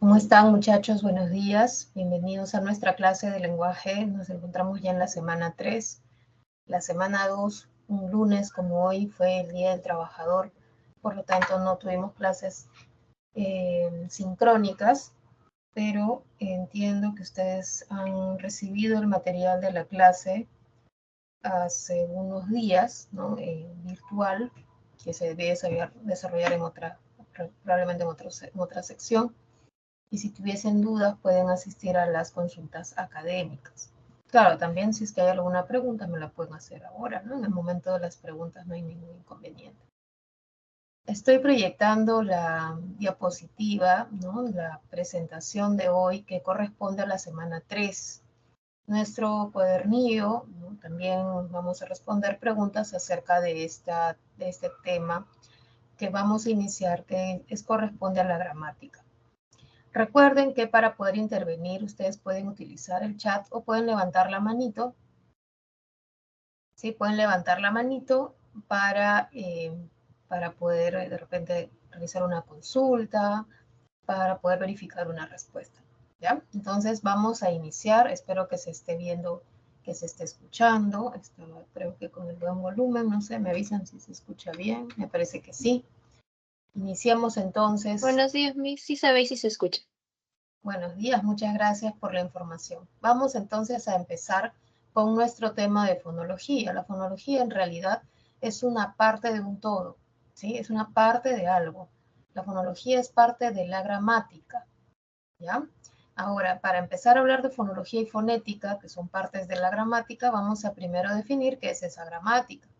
¿Cómo están, muchachos? Buenos días. Bienvenidos a nuestra clase de lenguaje. Nos encontramos ya en la semana 3. La semana 2, un lunes como hoy, fue el Día del Trabajador. Por lo tanto, no tuvimos clases sincrónicas, pero entiendo que ustedes han recibido el material de la clase hace unos días, ¿no? Virtual, que se debe desarrollar en otra, probablemente en otra sección. Y si tuviesen dudas pueden asistir a las consultas académicas. Claro, también si es que hay alguna pregunta me la pueden hacer ahora, ¿no? En el momento de las preguntas no hay ningún inconveniente. Estoy proyectando la diapositiva, ¿no? La presentación de hoy que corresponde a la semana 3. Nuestro cuadernillo, ¿no? También vamos a responder preguntas acerca de este tema que vamos a iniciar, que corresponde a la gramática. Recuerden que para poder intervenir ustedes pueden utilizar el chat o pueden levantar la manito. ¿Sí? Pueden levantar la manito para poder de repente realizar una consulta, para poder verificar una respuesta. ¿Ya? Entonces vamos a iniciar. Espero que se esté viendo, que se esté escuchando. Creo que con el buen volumen, no sé, me avisan si se escucha bien. Me parece que sí. Iniciamos entonces. Buenos días, Miss. Sí sabéis si se escucha. Buenos días, muchas gracias por la información. Vamos entonces a empezar con nuestro tema de fonología. La fonología en realidad es una parte de un todo, ¿sí? Es una parte de algo. La fonología es parte de la gramática, ¿ya? Ahora, para empezar a hablar de fonología y fonética, que son partes de la gramática, vamos a primero definir qué es esa gramática.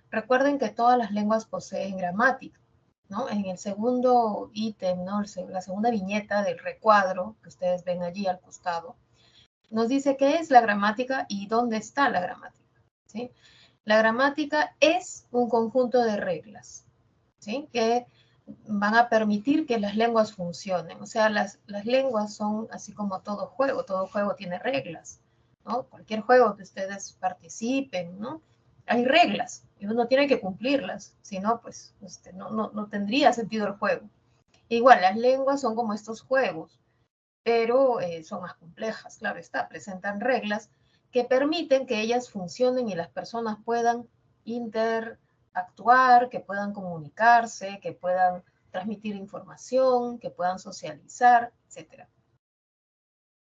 Recuerden que todas las lenguas poseen gramática, ¿no? En el segundo ítem, ¿no? La segunda viñeta del recuadro que ustedes ven allí al costado, nos dice qué es la gramática y dónde está la gramática, ¿sí? La gramática es un conjunto de reglas, ¿sí? Que van a permitir que las lenguas funcionen. O sea, las lenguas son así como todo juego tiene reglas, ¿no? Cualquier juego que ustedes participen, ¿no? Hay reglas y uno tiene que cumplirlas, si no, pues no tendría sentido el juego. Igual, las lenguas son como estos juegos, pero son más complejas, claro está, presentan reglas que permiten que ellas funcionen y las personas puedan interactuar, que puedan comunicarse, que puedan transmitir información, que puedan socializar, etc.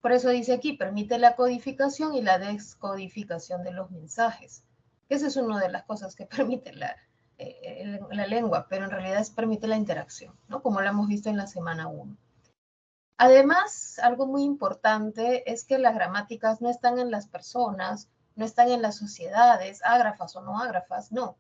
Por eso dice aquí, permite la codificación y la descodificación de los mensajes. Esa es una de las cosas que permite la lengua, pero en realidad permite la interacción, ¿no? Como lo hemos visto en la semana 1. Además, algo muy importante es que las gramáticas no están en las personas, no están en las sociedades, ágrafas o no ágrafas, no.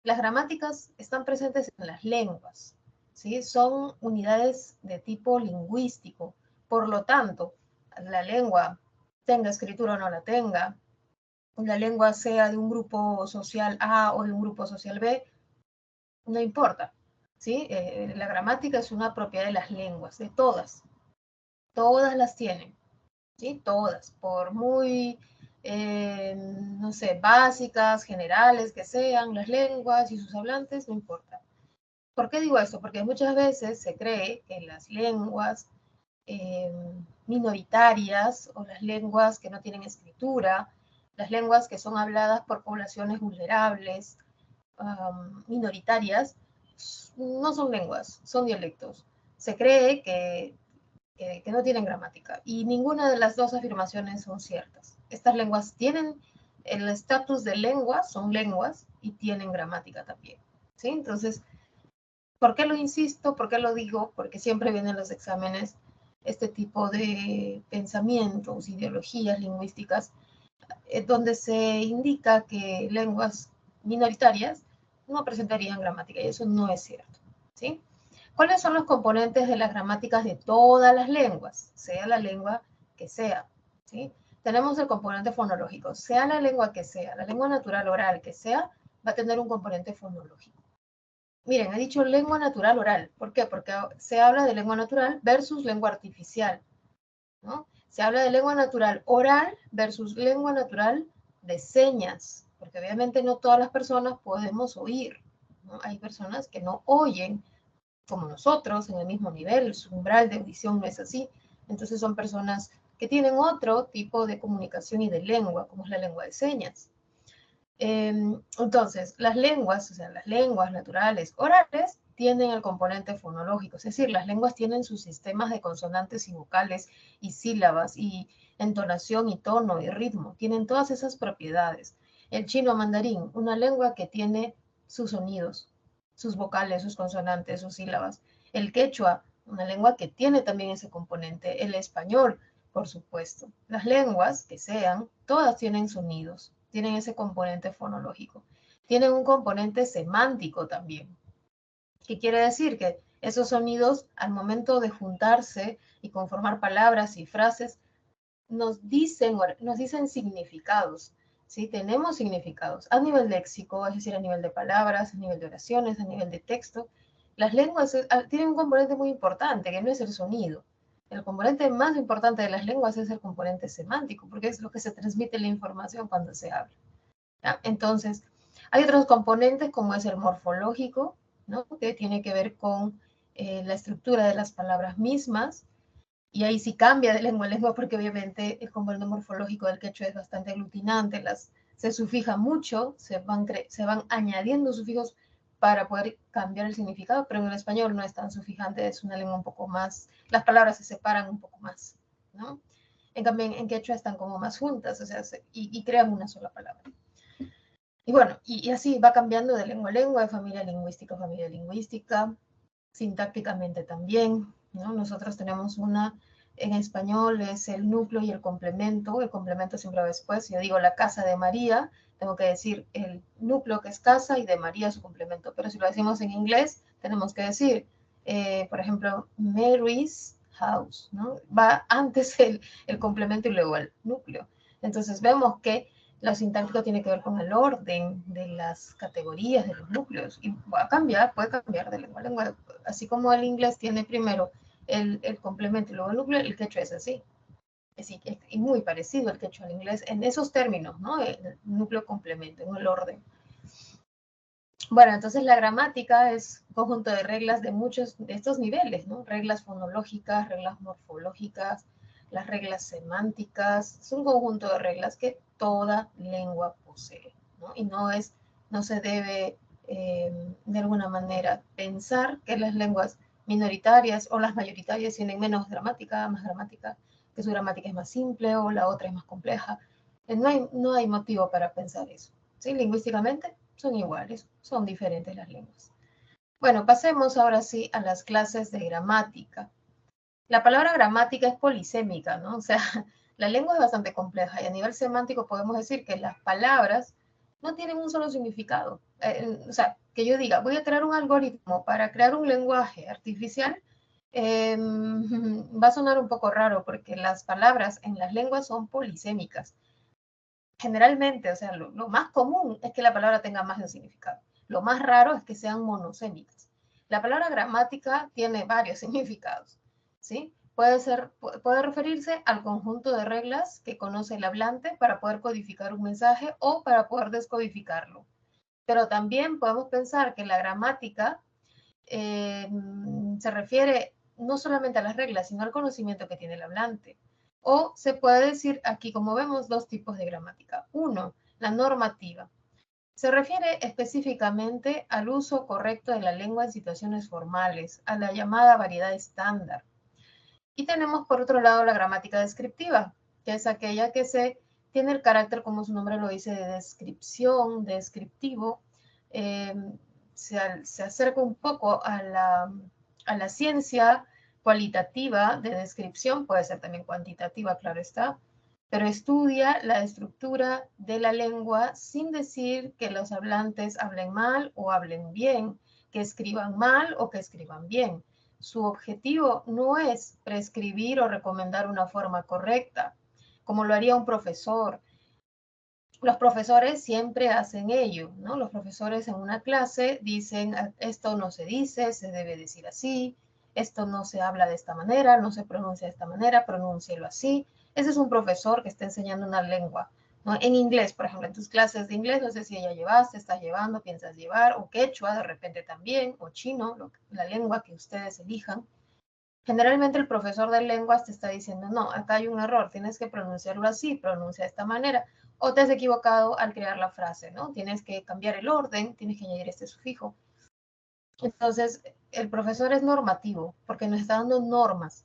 Las gramáticas están presentes en las lenguas, ¿sí? Son unidades de tipo lingüístico. Por lo tanto, la lengua, tenga escritura o no la tenga, la lengua sea de un grupo social A o de un grupo social B, no importa, ¿sí? La gramática es una propiedad de las lenguas, de todas. Todas las tienen, ¿sí? Todas, por muy, no sé, básicas, generales que sean las lenguas y sus hablantes, no importa. ¿Por qué digo esto? Porque muchas veces se cree que las lenguas minoritarias o las lenguas que no tienen escritura, las lenguas que son habladas por poblaciones vulnerables, minoritarias, no son lenguas, son dialectos. Se cree que no tienen gramática. Y ninguna de las dos afirmaciones son ciertas. Estas lenguas tienen el estatus de lenguas, son lenguas y tienen gramática también. ¿Sí? Entonces, ¿por qué lo insisto? ¿Por qué lo digo? Porque siempre vienen los exámenes este tipo de pensamientos, ideologías lingüísticas, donde se indica que lenguas minoritarias no presentarían gramática, y eso no es cierto. ¿Sí? ¿Cuáles son los componentes de las gramáticas de todas las lenguas? Sea la lengua que sea, ¿sí? Tenemos el componente fonológico. Sea la lengua que sea, la lengua natural oral que sea, va a tener un componente fonológico. Miren, he dicho lengua natural oral. ¿Por qué? Porque se habla de lengua natural versus lengua artificial, ¿no? Se habla de lengua natural oral versus lengua natural de señas, porque obviamente no todas las personas podemos oír, ¿no? Hay personas que no oyen, como nosotros, en el mismo nivel, su umbral de audición no es así. Entonces son personas que tienen otro tipo de comunicación y de lengua, como es la lengua de señas. Entonces, las lenguas, o sea, las lenguas naturales orales, tienen el componente fonológico, es decir, las lenguas tienen sus sistemas de consonantes y vocales y sílabas y entonación y tono y ritmo, tienen todas esas propiedades. El chino mandarín, una lengua que tiene sus sonidos, sus vocales, sus consonantes, sus sílabas. El quechua, una lengua que tiene también ese componente. El español, por supuesto. Las lenguas que sean, todas tienen sonidos, tienen ese componente fonológico. Tienen un componente semántico también, que quiere decir que esos sonidos, al momento de juntarse y conformar palabras y frases, nos dicen significados. ¿Sí? Tenemos significados a nivel léxico, es decir, a nivel de palabras, a nivel de oraciones, a nivel de texto. Las lenguas tienen un componente muy importante, que no es el sonido. El componente más importante de las lenguas es el componente semántico, porque es lo que se transmite la información cuando se habla. ¿Ya? Entonces, hay otros componentes como es el morfológico, ¿no? Que tiene que ver con la estructura de las palabras mismas, y ahí sí cambia de lengua a lengua porque obviamente el componente morfológico del quechua es bastante aglutinante, se sufija mucho, se van añadiendo sufijos para poder cambiar el significado, pero en el español no es tan sufijante, es una lengua un poco más, las palabras se separan un poco más, ¿no? En cambio, en quechua están como más juntas, o sea, y crean una sola palabra. Y bueno, y así va cambiando de lengua a lengua, de familia lingüística, sintácticamente también, ¿no? Nosotros tenemos una, en español es el núcleo y el complemento siempre va después. Si yo digo la casa de María, tengo que decir el núcleo que es casa y de María su complemento. Pero si lo decimos en inglés, tenemos que decir, por ejemplo, Mary's house, ¿no? Va antes el complemento y luego el núcleo. Entonces vemos que lo sintáctico tiene que ver con el orden de las categorías, de los núcleos, y va a cambiar, puede cambiar de lengua a lengua. Así como el inglés tiene primero el complemento y luego el núcleo, el quechua es así. Es muy parecido el quechua al inglés en esos términos, ¿no? El núcleo complemento, en el orden. Bueno, entonces la gramática es un conjunto de reglas de muchos de estos niveles, ¿no? Reglas fonológicas, reglas morfológicas, las reglas semánticas, es un conjunto de reglas que toda lengua posee, ¿no? Y no se debe de alguna manera pensar que las lenguas minoritarias o las mayoritarias tienen menos gramática, más gramática, que su gramática es más simple o la otra es más compleja. No hay motivo para pensar eso, ¿sí? Lingüísticamente son iguales, son diferentes las lenguas. Bueno, pasemos ahora sí a las clases de gramática. La palabra gramática es polisémica, ¿no? O sea, la lengua es bastante compleja y a nivel semántico podemos decir que las palabras no tienen un solo significado. O sea, que yo diga, voy a crear un algoritmo para crear un lenguaje artificial, va a sonar un poco raro porque las palabras en las lenguas son polisémicas. Generalmente, o sea, lo más común es que la palabra tenga más de un significado. Lo más raro es que sean monosémicas. La palabra gramática tiene varios significados, ¿sí? Puede referirse al conjunto de reglas que conoce el hablante para poder codificar un mensaje o para poder descodificarlo. Pero también podemos pensar que la gramática se refiere no solamente a las reglas, sino al conocimiento que tiene el hablante. O se puede decir aquí, como vemos, dos tipos de gramática. Uno, la normativa. Se refiere específicamente al uso correcto de la lengua en situaciones formales, a la llamada variedad estándar. Y tenemos por otro lado la gramática descriptiva, que es aquella que tiene el carácter, como su nombre lo dice, de descripción, descriptivo, se acerca un poco a la ciencia cualitativa de descripción, puede ser también cuantitativa, claro está, pero estudia la estructura de la lengua sin decir que los hablantes hablen mal o hablen bien, que escriban mal o que escriban bien. Su objetivo no es prescribir o recomendar una forma correcta, como lo haría un profesor. Los profesores siempre hacen ello, ¿no? Los profesores en una clase dicen, esto no se dice, se debe decir así, esto no se habla de esta manera, no se pronuncia de esta manera, pronúncielo así. Ese es un profesor que está enseñando una lengua, ¿no? En inglés, por ejemplo, en tus clases de inglés, no sé si ya llevaste, estás llevando, piensas llevar, o quechua de repente también, o chino, la lengua que ustedes elijan. Generalmente el profesor de lenguas te está diciendo, no, acá hay un error, tienes que pronunciarlo así, pronuncia de esta manera, o te has equivocado al crear la frase, ¿no? Tienes que cambiar el orden, tienes que añadir este sufijo. Entonces, el profesor es normativo, porque nos está dando normas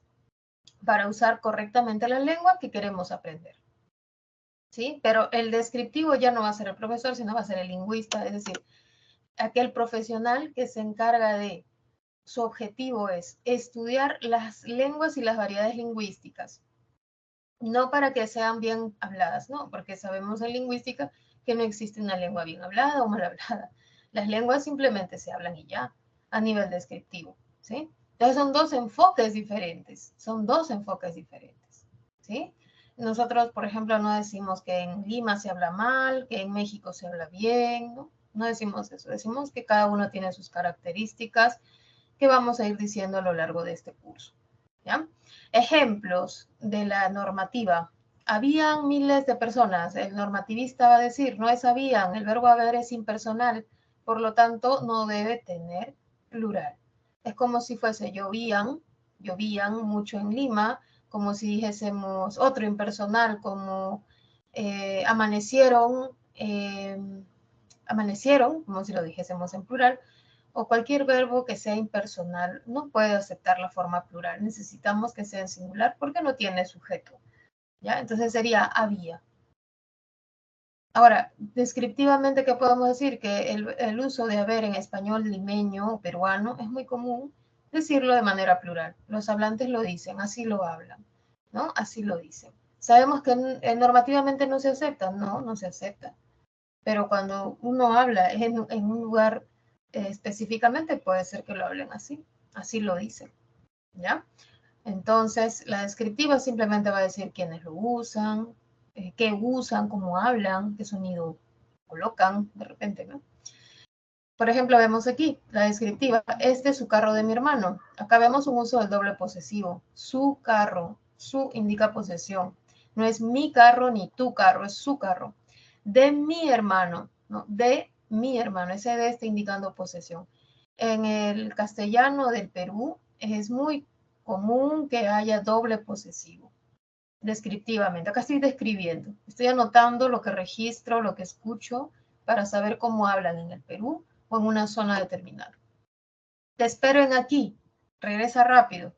para usar correctamente la lengua que queremos aprender. ¿Sí? Pero el descriptivo ya no va a ser el profesor, sino va a ser el lingüista, es decir, aquel profesional que se encarga de, su objetivo es estudiar las lenguas y las variedades lingüísticas, no para que sean bien habladas, no, porque sabemos en lingüística que no existe una lengua bien hablada o mal hablada. Las lenguas simplemente se hablan y ya, a nivel descriptivo, ¿sí? Entonces son dos enfoques diferentes, ¿sí? Nosotros, por ejemplo, no decimos que en Lima se habla mal, que en México se habla bien, ¿no? No decimos eso, decimos que cada uno tiene sus características que vamos a ir diciendo a lo largo de este curso, ¿ya? Ejemplos de la normativa. Habían miles de personas, el normativista va a decir, no es habían, el verbo haber es impersonal, por lo tanto no debe tener plural. Es como si fuese llovían mucho en Lima, como si dijésemos otro impersonal, como amanecieron, como si lo dijésemos en plural, o cualquier verbo que sea impersonal no puede aceptar la forma plural. Necesitamos que sea en singular porque no tiene sujeto, ¿ya? Entonces sería había. Ahora, descriptivamente, ¿qué podemos decir? Que el uso de haber en español limeño o peruano es muy común decirlo de manera plural. Los hablantes lo dicen, así lo hablan, ¿no? Así lo dicen. Sabemos que normativamente no se acepta, no se acepta. Pero cuando uno habla en un lugar específicamente, puede ser que lo hablen así lo dicen, ¿ya? Entonces, la descriptiva simplemente va a decir quiénes lo usan, qué usan, cómo hablan, qué sonido colocan de repente, ¿no? Por ejemplo, vemos aquí la descriptiva, este es su carro de mi hermano. Acá vemos un uso del doble posesivo, su carro, su indica posesión. No es mi carro ni tu carro, es su carro. De mi hermano, ¿no? De mi hermano, ese de está indicando posesión. En el castellano del Perú es muy común que haya doble posesivo, descriptivamente. Acá estoy describiendo, estoy anotando lo que registro, lo que escucho, para saber cómo hablan en el Perú o en una zona determinada. Te espero en aquí, regresa rápido,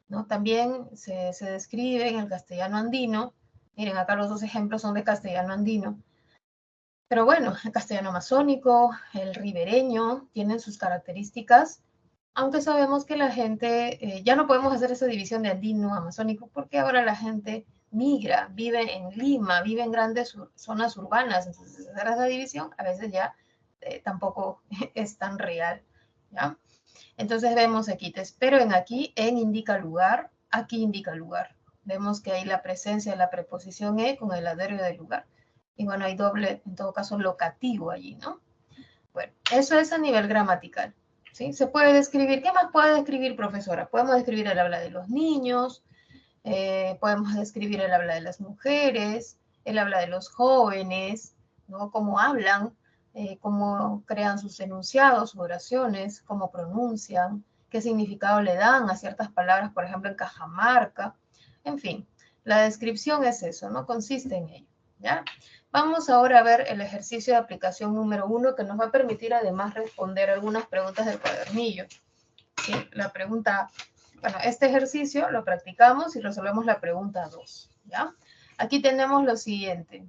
¿no? También se describe en el castellano andino. Miren, acá los dos ejemplos son de castellano andino. Pero bueno, el castellano amazónico, el ribereño, tienen sus características, aunque sabemos que la gente, ya no podemos hacer esa división de andino, amazónico, porque ahora la gente migra, vive en Lima, vive en grandes zonas urbanas, entonces hacer esa división a veces ya tampoco es tan real, ¿ya? Entonces vemos aquí, te espero en aquí, en indica lugar, aquí indica lugar. Vemos que hay la presencia de la preposición e con el adverbio de lugar. Y bueno, hay doble, en todo caso, locativo allí, ¿no? Bueno, eso es a nivel gramatical, ¿sí? Se puede describir, ¿qué más puede describir, profesora? Podemos describir el habla de los niños, podemos describir el habla de las mujeres, el habla de los jóvenes, ¿no? Cómo hablan, cómo crean sus enunciados, sus oraciones, cómo pronuncian, qué significado le dan a ciertas palabras, por ejemplo, en Cajamarca. En fin, la descripción es eso, ¿no? Consiste en ello, ¿ya? Vamos ahora a ver el ejercicio de aplicación número 1 que nos va a permitir además responder algunas preguntas del cuadernillo. ¿Sí? La pregunta, bueno, este ejercicio lo practicamos y resolvemos la pregunta 2, ¿ya? Aquí tenemos lo siguiente.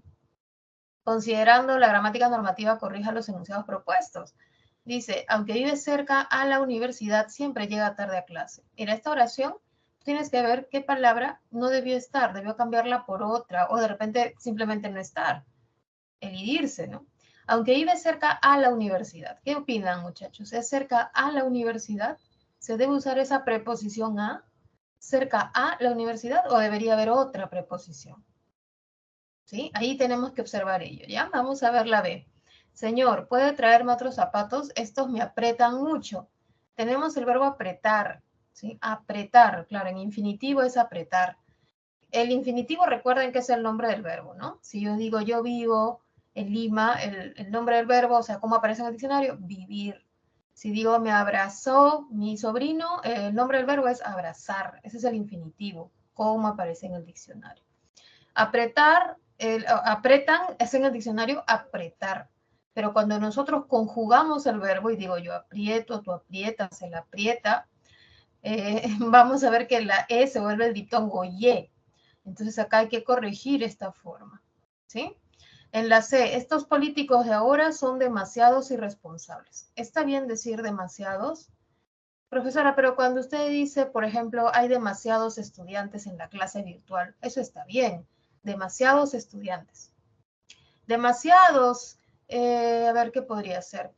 Considerando la gramática normativa, corrija los enunciados propuestos. Dice, aunque vive cerca a la universidad, siempre llega tarde a clase. Mira, esta oración tienes que ver qué palabra no debió estar, debió cambiarla por otra, o de repente simplemente no estar, elidirse, ¿no? Aunque vive cerca a la universidad. ¿Qué opinan, muchachos? ¿Es cerca a la universidad? ¿Se debe usar esa preposición a, cerca a la universidad, o debería haber otra preposición? ¿Sí? Ahí tenemos que observar ello, ¿ya? Vamos a ver la B. Señor, ¿puede traerme otros zapatos? Estos me apretan mucho. Tenemos el verbo apretar, ¿sí? Apretar, claro, en infinitivo es apretar. El infinitivo, recuerden que es el nombre del verbo, ¿no? Si yo digo yo vivo en Lima, el nombre del verbo, o sea, ¿cómo aparece en el diccionario? Vivir. Si digo me abrazó mi sobrino, el nombre del verbo es abrazar. Ese es el infinitivo, ¿cómo aparece en el diccionario? Apretar, apretan es en el diccionario apretar. Pero cuando nosotros conjugamos el verbo y digo yo aprieto, tú aprietas, él aprieta, vamos a ver que la E se vuelve el diptongo Y. Entonces acá hay que corregir esta forma, ¿sí? En la C, estos políticos de ahora son demasiados irresponsables. ¿Está bien decir demasiados? Profesora, pero cuando usted dice, por ejemplo, hay demasiados estudiantes en la clase virtual, eso está bien, demasiados estudiantes. Demasiados, a ver qué podría ser.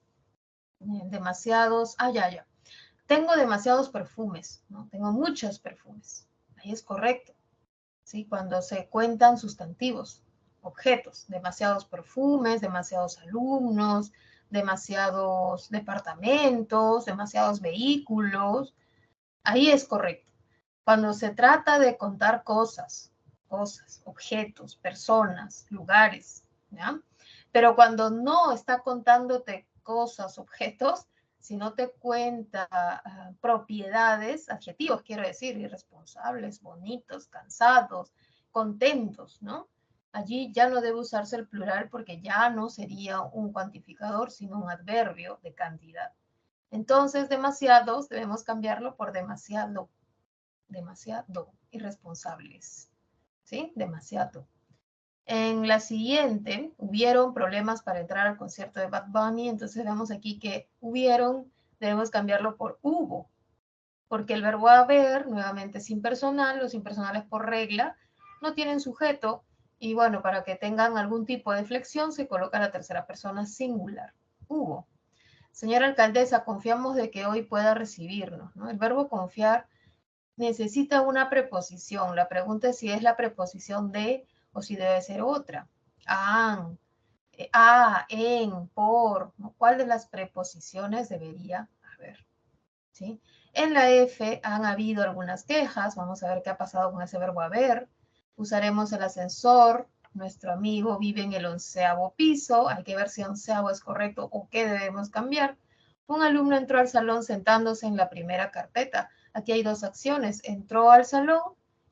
Demasiados, ya. Tengo demasiados perfumes, ¿no? Tengo muchos perfumes. Ahí es correcto, ¿sí? Cuando se cuentan sustantivos, objetos, demasiados perfumes, demasiados alumnos, demasiados departamentos, demasiados vehículos, ahí es correcto. Cuando se trata de contar cosas, objetos, personas, lugares, ¿ya? Pero cuando no está contándote cosas, objetos, si no te cuenta propiedades, adjetivos, quiero decir, irresponsables, bonitos, cansados, contentos, ¿no? Allí ya no debe usarse el plural porque ya no sería un cuantificador, sino un adverbio de cantidad. Entonces, demasiados debemos cambiarlo por demasiado, irresponsables, ¿sí? Demasiado. En la siguiente, hubieron problemas para entrar al concierto de Bad Bunny, entonces vemos aquí que hubieron, debemos cambiarlo por hubo, porque el verbo haber, nuevamente es impersonal, los impersonales por regla no tienen sujeto, y bueno, para que tengan algún tipo de flexión se coloca la tercera persona singular, hubo. Señora alcaldesa, confiamos de que hoy pueda recibirnos, ¿no? El verbo confiar necesita una preposición. La pregunta es si es la preposición de o si debe ser otra. An, a, en, por, ¿no? ¿Cuál de las preposiciones debería haber? ¿Sí? En la F han habido algunas quejas. Vamos a ver qué ha pasado con ese verbo haber. Usaremos el ascensor. Nuestro amigo vive en el 11º piso. Hay que ver si 11º es correcto o qué debemos cambiar. Un alumno entró al salón sentándose en la primera carpeta. Aquí hay dos acciones. Entró al salón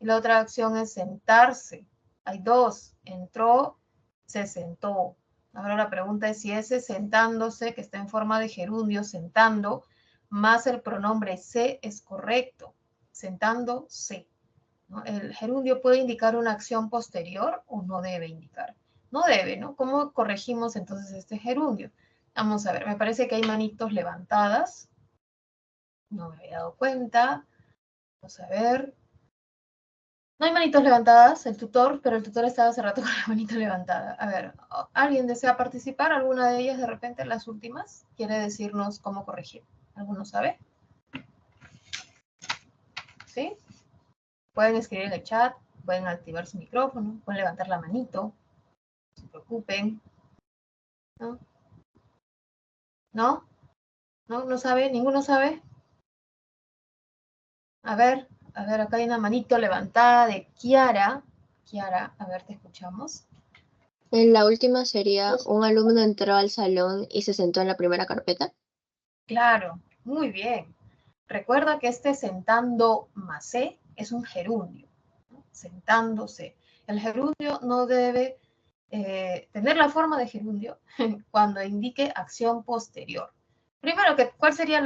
y la otra acción es sentarse. Hay dos. Entró, se sentó. Ahora la pregunta es si ese sentándose, que está en forma de gerundio, sentando, más el pronombre se es correcto. Sentándose, ¿no? El gerundio puede indicar una acción posterior o no debe indicar. No debe, ¿no? ¿Cómo corregimos entonces este gerundio? Vamos a ver, me parece que hay manitos levantadas. No me había dado cuenta. Vamos a ver. No hay manitos levantadas, el tutor, pero el tutor estaba hace rato con la manita levantada. A ver, ¿alguien desea participar? ¿Alguna de ellas de repente, las últimas? ¿Quiere decirnos cómo corregir? ¿Alguno sabe? ¿Sí? Pueden escribir en el chat, pueden activar su micrófono, pueden levantar la manito, no se preocupen. ¿No? ¿No? ¿No? ¿No sabe? ¿Ninguno sabe? A ver, acá hay una manito levantada de Kiara. Kiara, a ver, te escuchamos. En la última sería, un alumno entró al salón y se sentó en la primera carpeta. Claro, muy bien. Recuerda que este sentando más es un gerundio, ¿no? Sentándose. El gerundio no debe tener la forma de gerundio cuando indique acción posterior. Primero, ¿cuál sería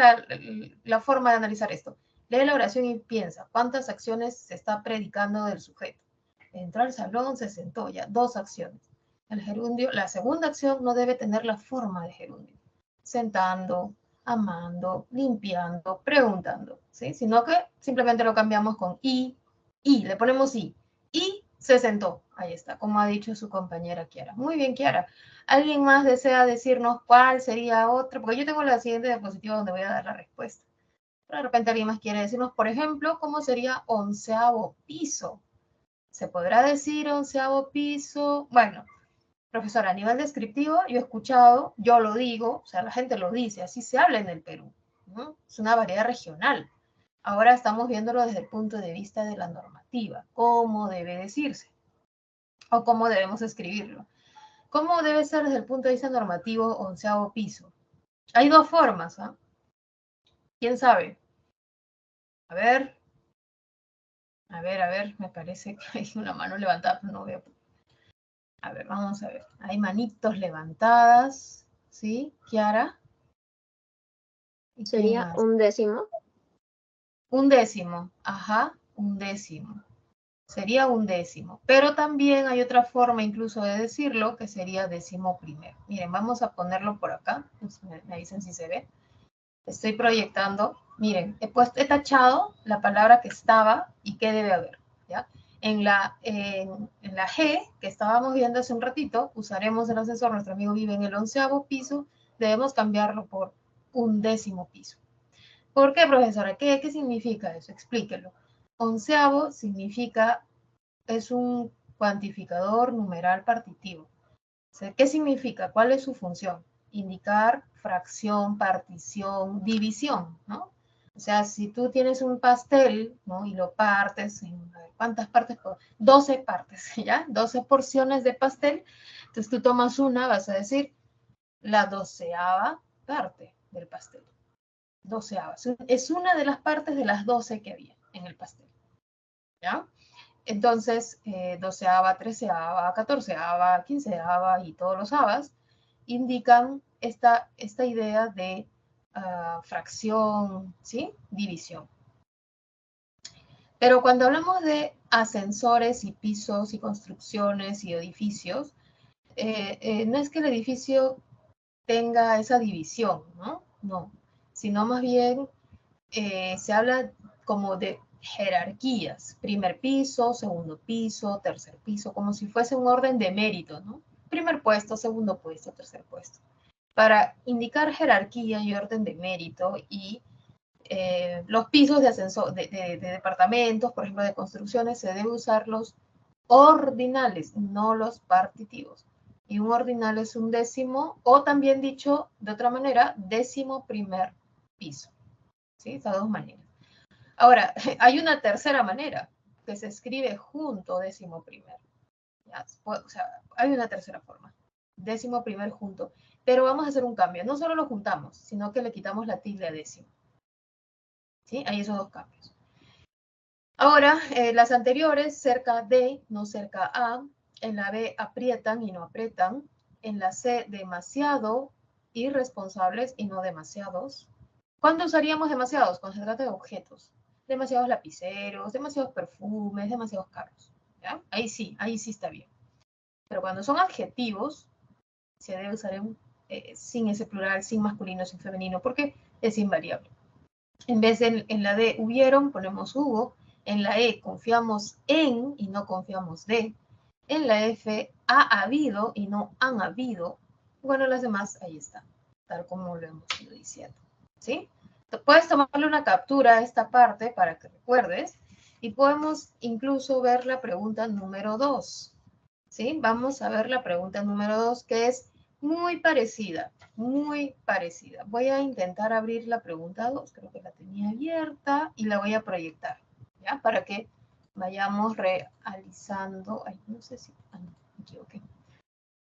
la forma de analizar esto? Lee la oración y piensa, ¿cuántas acciones se está predicando del sujeto? Entró al salón, se sentó, ya, dos acciones. El gerundio, la segunda acción no debe tener la forma de gerundio. Sentando, amando, limpiando, preguntando, ¿sí? Sino que simplemente lo cambiamos con le ponemos y se sentó. Ahí está, como ha dicho su compañera Kiara. Muy bien, Kiara. ¿Alguien más desea decirnos cuál sería otra? Porque yo tengo la siguiente diapositiva donde voy a dar la respuesta. Pero de repente alguien más quiere decirnos, por ejemplo, cómo sería 11º piso. ¿Se podrá decir 11º piso? Bueno, profesora, a nivel descriptivo, yo he escuchado, yo lo digo, o sea, la gente lo dice, así se habla en el Perú, ¿no? Es una variedad regional. Ahora estamos viéndolo desde el punto de vista de la normativa, cómo debe decirse o cómo debemos escribirlo. ¿Cómo debe ser desde el punto de vista normativo 11º piso? Hay dos formas, ¿ah? ¿Quién sabe? A ver, me parece que hay una mano levantada, pero no veo. A ver, vamos a ver. Hay manitos levantadas, ¿sí? Kiara. ¿Y quién Sería más? 1/10. 1/10, ajá, 1/10. Sería 1/10. Pero también hay otra forma incluso de decirlo, que sería 11º. Miren, vamos a ponerlo por acá. Pues me dicen si se ve. Estoy proyectando. Miren, he tachado la palabra que estaba y qué debe haber, ¿ya? En la G, que estábamos viendo hace un ratito, usaremos el ascensor. Nuestro amigo vive en el 11º piso. Debemos cambiarlo por 1/10 piso. ¿Por qué, profesora? ¿Qué significa eso? Explíquelo. 11º significa, es un cuantificador numeral partitivo. ¿Qué significa? ¿Cuál es su función? Indicar fracción, partición, división, ¿no? O sea, si tú tienes un pastel, ¿no? Y lo partes en, ¿cuántas partes? 12 partes, ¿ya? 12 porciones de pastel. Entonces tú tomas una, vas a decir la 12ª parte del pastel. 12ª. Es una de las partes de las 12 que había en el pastel, ¿ya? Entonces, 12ª, 13ª, 14ª, 15ª y todos los avas indican esta idea de fracción, ¿sí? División. Pero cuando hablamos de ascensores y pisos y construcciones y edificios, no es que el edificio tenga esa división, ¿no? No, sino más bien se habla como de jerarquías, primer piso, segundo piso, tercer piso, como si fuese un orden de mérito, ¿no? Primer puesto, segundo puesto, tercer puesto. Para indicar jerarquía y orden de mérito y los pisos de ascensor, de departamentos, por ejemplo, de construcciones, se debe usar los ordinales, no los partitivos. Y un ordinal es 1/10, o también dicho de otra manera, 11º piso. ¿Sí? Esas dos maneras. Ahora, hay una tercera manera, que se escribe junto 11º. ¿Ya? O sea, hay una tercera forma. 11º junto. Pero vamos a hacer un cambio. No solo lo juntamos, sino que le quitamos la tilde a décimo. ¿Sí? Hay esos dos cambios. Ahora, las anteriores, cerca de, no cerca a. En la B, aprietan y no aprietan. En la C, demasiado irresponsables y no demasiados. ¿Cuándo usaríamos demasiados? Cuando se trata de objetos. Demasiados lapiceros, demasiados perfumes, demasiados carros. ¿Ya? Ahí sí está bien. Pero cuando son adjetivos, se debe usar sin ese plural, sin masculino, sin femenino, porque es invariable. En vez de en la D hubieron, ponemos hubo. En la E confiamos en y no confiamos de. En la F ha habido y no han habido. Bueno, las demás ahí están, tal como lo hemos ido diciendo. ¿Sí? Puedes tomarle una captura a esta parte para que recuerdes y podemos incluso ver la pregunta número 2. ¿Sí? Vamos a ver la pregunta número 2, que es muy parecida, muy parecida. Voy a intentar abrir la pregunta 2, creo que la tenía abierta y la voy a proyectar, ¿ya? Para que vayamos realizando, ay, no sé si, no, me equivoqué.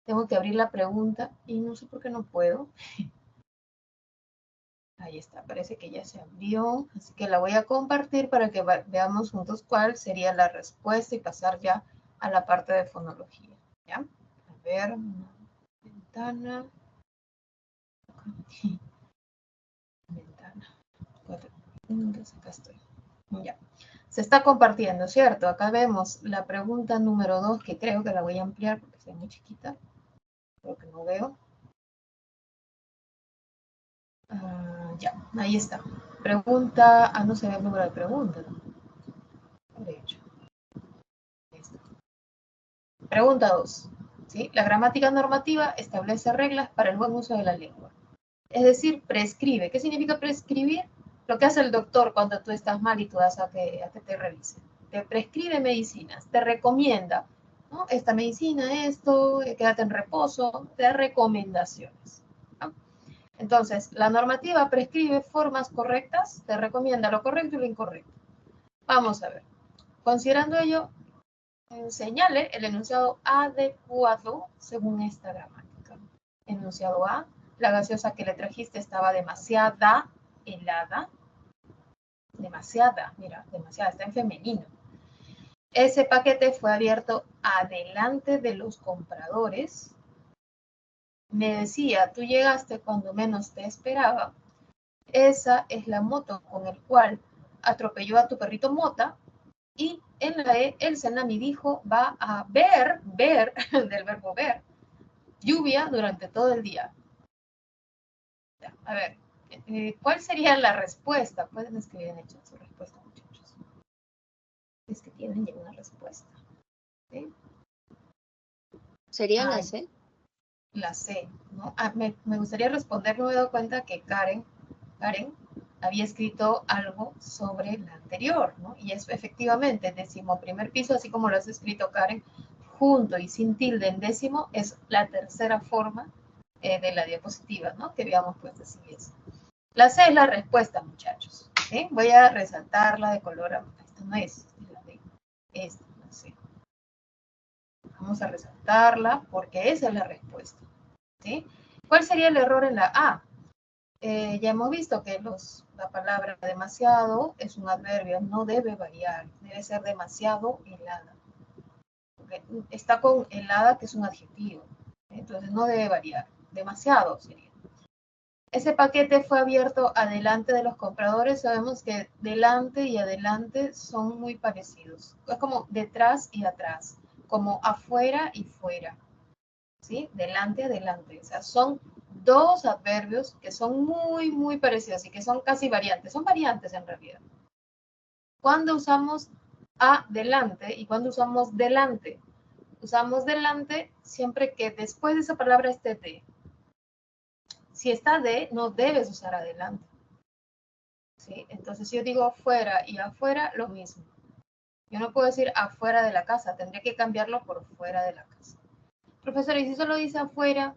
Tengo que abrir la pregunta y no sé por qué no puedo. Ahí está, parece que ya se abrió, así que la voy a compartir para que veamos juntos cuál sería la respuesta y pasar ya a la parte de fonología, ¿ya? A ver, una ventana. Ventana. 4 puntos, acá estoy. Ya. Se está compartiendo, ¿cierto? Acá vemos la pregunta número 2, que creo que la voy a ampliar porque es muy chiquita. Creo que no veo. Ya, ahí está. Pregunta, no se ve el número de preguntas. De hecho. Ahí está. Pregunta 2. ¿Sí? La gramática normativa establece reglas para el buen uso de la lengua. Es decir, prescribe. ¿Qué significa prescribir? Lo que hace el doctor cuando tú estás mal y tú vas a que te revisen. Te prescribe medicinas, te recomienda, ¿no? Esta medicina, esto, quédate en reposo, te da recomendaciones, ¿no? Entonces, la normativa prescribe formas correctas, te recomienda lo correcto y lo incorrecto. Vamos a ver. Considerando ello, señale el enunciado adecuado según esta gramática. Enunciado A, la gaseosa que le trajiste estaba demasiada helada. Demasiada, mira, demasiada, está en femenino. Ese paquete fue abierto adelante de los compradores. Me decía, tú llegaste cuando menos te esperaba. Esa es la moto con el cual atropelló a tu perrito Mota. Y en la E, el Senami dijo, va a ver, del verbo ver, lluvia durante todo el día. Ya, a ver, ¿cuál sería la respuesta? Pueden escribir en el chat su respuesta, muchachos. Es que tienen ya una respuesta. ¿Sí? ¿Sería la C? La C, ¿no? Me gustaría responder, no me he dado cuenta que Karen había escrito algo sobre la anterior, ¿no? Y es efectivamente, décimo primer piso, así como lo has escrito Karen, junto y sin tilde en décimo, es la tercera forma de la diapositiva, ¿no? Que habíamos puesto así es. La C es la respuesta, muchachos. ¿Sí? Voy a resaltarla de color. Esta no es la D. Esta no sé. Vamos a resaltarla porque esa es la respuesta. ¿Sí? ¿Cuál sería el error en la A? Ya hemos visto que la palabra demasiado es un adverbio, no debe variar, debe ser demasiado helada. Okay. Está con helada, que es un adjetivo, entonces no debe variar, demasiado sería. Ese paquete fue abierto adelante de los compradores, sabemos que delante y adelante son muy parecidos, es como detrás y atrás, como afuera y fuera, ¿sí? Delante, adelante, o sea, son dos adverbios que son muy, muy parecidos y que son casi variantes. Son variantes en realidad. ¿Cuándo usamos adelante y cuándo usamos delante? Usamos delante siempre que después de esa palabra esté de. Si está de, no debes usar adelante. ¿Sí? Entonces, si yo digo afuera y afuera, lo mismo. Yo no puedo decir afuera de la casa, tendría que cambiarlo por fuera de la casa. Profesor, ¿y si solo dice afuera?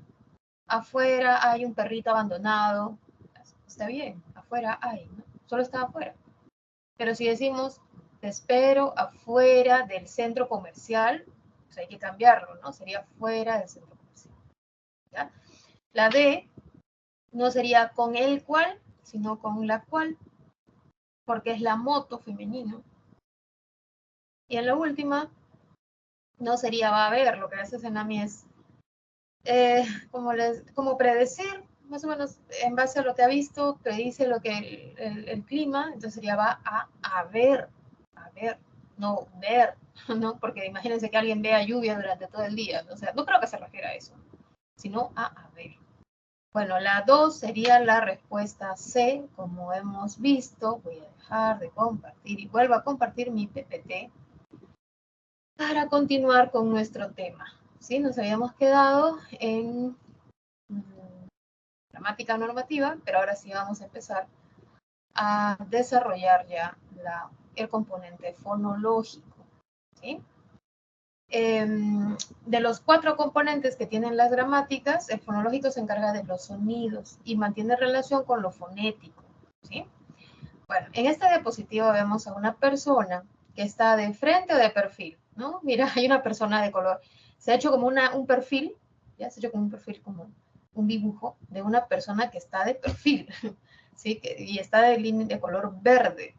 Afuera hay un perrito abandonado. Está bien, afuera hay, ¿no? Solo está afuera. Pero si decimos, te espero afuera del centro comercial, pues hay que cambiarlo, ¿no? Sería fuera del centro comercial. ¿Ya? La D no sería con el cual, sino con la cual, porque es la moto femenino. Y en la última, no sería va a haber, lo que hace Senami es como predecir, más o menos en base a lo que ha visto, predice lo que el clima, entonces sería va a ver, no ver, ¿no? Porque imagínense que alguien vea lluvia durante todo el día, o sea, no creo que se refiera a eso, sino a ver. Bueno, la 2 sería la respuesta C, como hemos visto. Voy a dejar de compartir y vuelvo a compartir mi PPT para continuar con nuestro tema. ¿Sí? Nos habíamos quedado en gramática normativa, pero ahora sí vamos a empezar a desarrollar ya el componente fonológico. ¿Sí? De los 4 componentes que tienen las gramáticas, el fonológico se encarga de los sonidos y mantiene relación con lo fonético. ¿Sí? Bueno, en esta diapositiva vemos a una persona que está de frente o de perfil, ¿no? Mira, hay una persona de color. Se ha hecho como un perfil, ya se ha hecho como un perfil, como un dibujo de una persona que está de perfil, ¿sí? Y está de color verde.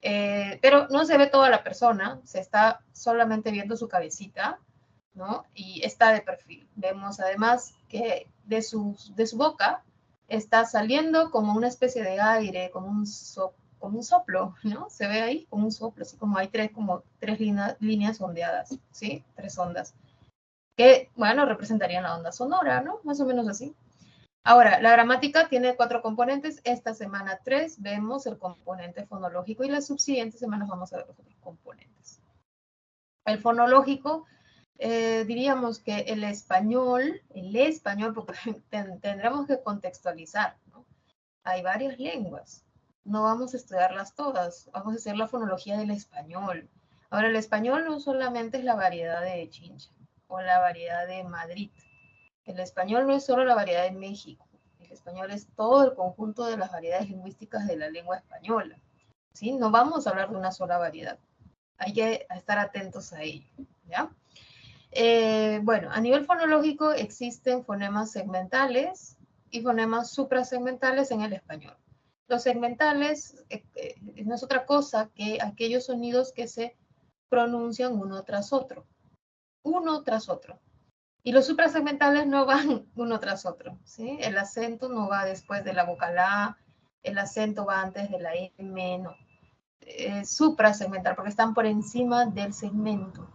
Pero no se ve toda la persona, se está solamente viendo su cabecita, ¿no? Y está de perfil. Vemos además que de su boca está saliendo como una especie de aire, como un soplo, ¿no? Se ve ahí como un soplo, así como hay tres líneas ondeadas, ¿sí? 3 ondas. Que, bueno, representarían la onda sonora, ¿no? Más o menos así. Ahora, la gramática tiene 4 componentes. Esta semana 3 vemos el componente fonológico y las subsiguientes semanas vamos a ver los otros componentes. El fonológico, diríamos que el español, porque tendremos que contextualizar, ¿no? Hay varias lenguas. No vamos a estudiarlas todas, vamos a hacer la fonología del español. Ahora, el español no solamente es la variedad de Chincha o la variedad de Madrid. El español no es solo la variedad de México. El español es todo el conjunto de las variedades lingüísticas de la lengua española, ¿sí? No vamos a hablar de una sola variedad. Hay que estar atentos a ello, ¿ya? Bueno, a nivel fonológico existen fonemas segmentales y fonemas suprasegmentales en el español. Los segmentales no es otra cosa que aquellos sonidos que se pronuncian uno tras otro. Y los suprasegmentales no van uno tras otro, ¿sí? El acento no va después de la vocal A, el acento va antes de la M, no. Suprasegmental, porque están por encima del segmento,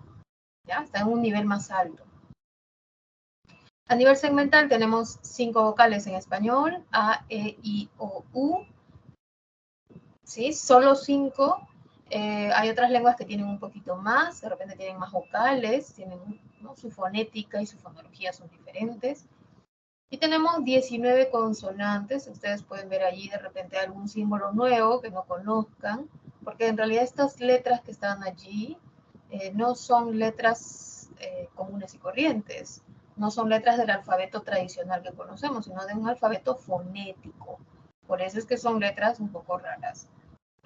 ¿ya? Están en un nivel más alto. A nivel segmental tenemos 5 vocales en español, A, E, I, O, U, ¿sí? Solo 5. Hay otras lenguas que tienen un poquito más, de repente tienen más vocales, tienen, ¿no? Su fonética y su fonología son diferentes. Y tenemos 19 consonantes. Ustedes pueden ver allí de repente algún símbolo nuevo que no conozcan, porque en realidad estas letras que están allí no son letras comunes y corrientes, no son letras del alfabeto tradicional que conocemos, sino de un alfabeto fonético. Por eso es que son letras un poco raras.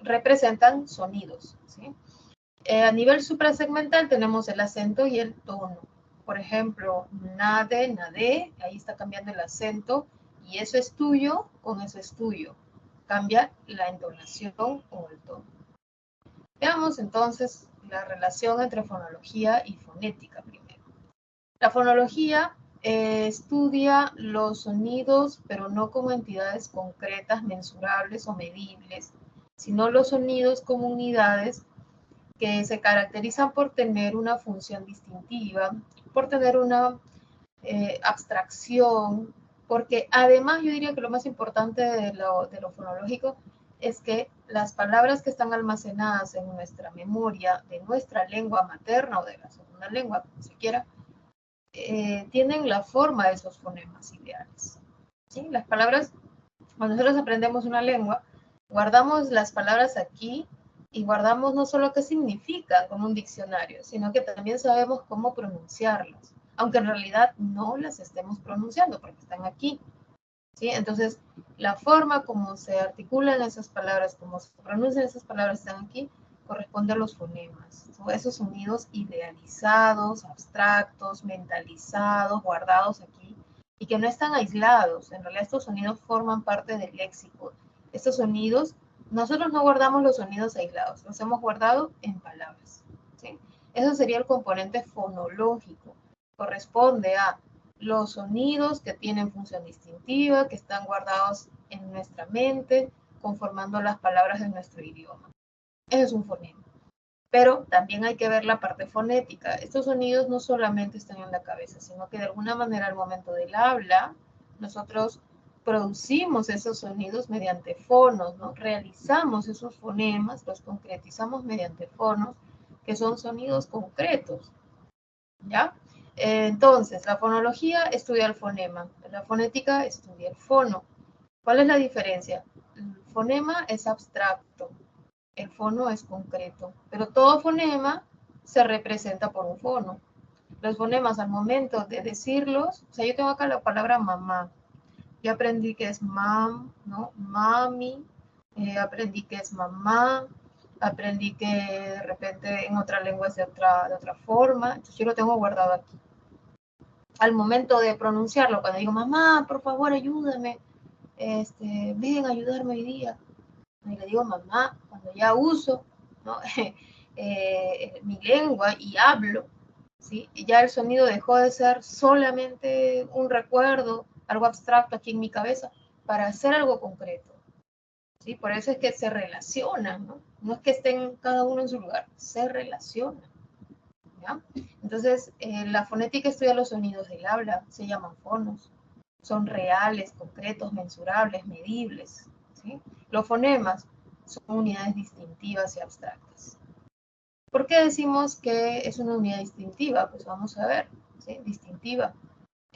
Representan sonidos, ¿sí? A nivel suprasegmental tenemos el acento y el tono. Por ejemplo, nade, nade, ahí está cambiando el acento, y eso es tuyo, con eso es tuyo. Cambia la entonación o el tono. Veamos entonces la relación entre fonología y fonética primero. La fonología estudia los sonidos, pero no como entidades concretas, mensurables o medibles, sino los sonidos como unidades que se caracterizan por tener una función distintiva, por tener una abstracción, porque además yo diría que lo más importante de lo fonológico es que las palabras que están almacenadas en nuestra memoria de nuestra lengua materna o de la segunda lengua, como se quiera, tienen la forma de esos fonemas ideales. ¿Sí? Las palabras, cuando nosotros aprendemos una lengua, guardamos las palabras aquí y guardamos no solo qué significan como un diccionario, sino que también sabemos cómo pronunciarlas, aunque en realidad no las estemos pronunciando porque están aquí, ¿sí? Entonces, la forma como se articulan esas palabras, como se pronuncian esas palabras están aquí, corresponde a los fonemas. Son esos sonidos idealizados, abstractos, mentalizados, guardados aquí, y que no están aislados. En realidad estos sonidos forman parte del léxico. Estos sonidos, nosotros no guardamos los sonidos aislados, los hemos guardado en palabras, ¿sí? Eso sería el componente fonológico. Corresponde a los sonidos que tienen función distintiva, que están guardados en nuestra mente, conformando las palabras de nuestro idioma. Ese es un fonema. Pero también hay que ver la parte fonética. Estos sonidos no solamente están en la cabeza, sino que de alguna manera al momento del habla, nosotros producimos esos sonidos mediante fonos, ¿no? Realizamos esos fonemas, los concretizamos mediante fonos, que son sonidos concretos, ¿ya? Entonces, la fonología estudia el fonema, la fonética estudia el fono. ¿Cuál es la diferencia? El fonema es abstracto, el fono es concreto, pero todo fonema se representa por un fono. Los fonemas al momento de decirlos, o sea, yo tengo acá la palabra mamá, yo aprendí que es mam, ¿no? Mami, aprendí que es mamá, aprendí que de repente en otra lengua es de otra forma, entonces yo lo tengo guardado aquí. Al momento de pronunciarlo, cuando digo, mamá, por favor, ayúdame, ven a ayudarme hoy día, y le digo mamá, cuando ya uso, ¿no? Mi lengua y hablo, ¿sí? Ya el sonido dejó de ser solamente un recuerdo, algo abstracto aquí en mi cabeza, para hacer algo concreto, ¿sí? Por eso es que se relacionan, ¿no? No es que estén cada uno en su lugar, se relacionan, ¿ya? Entonces, la fonética estudia los sonidos del habla, se llaman fonos, son reales, concretos, mensurables, medibles, ¿sí? Los fonemas son unidades distintivas y abstractas. ¿Por qué decimos que es una unidad distintiva? Pues vamos a ver, ¿sí? Distintiva.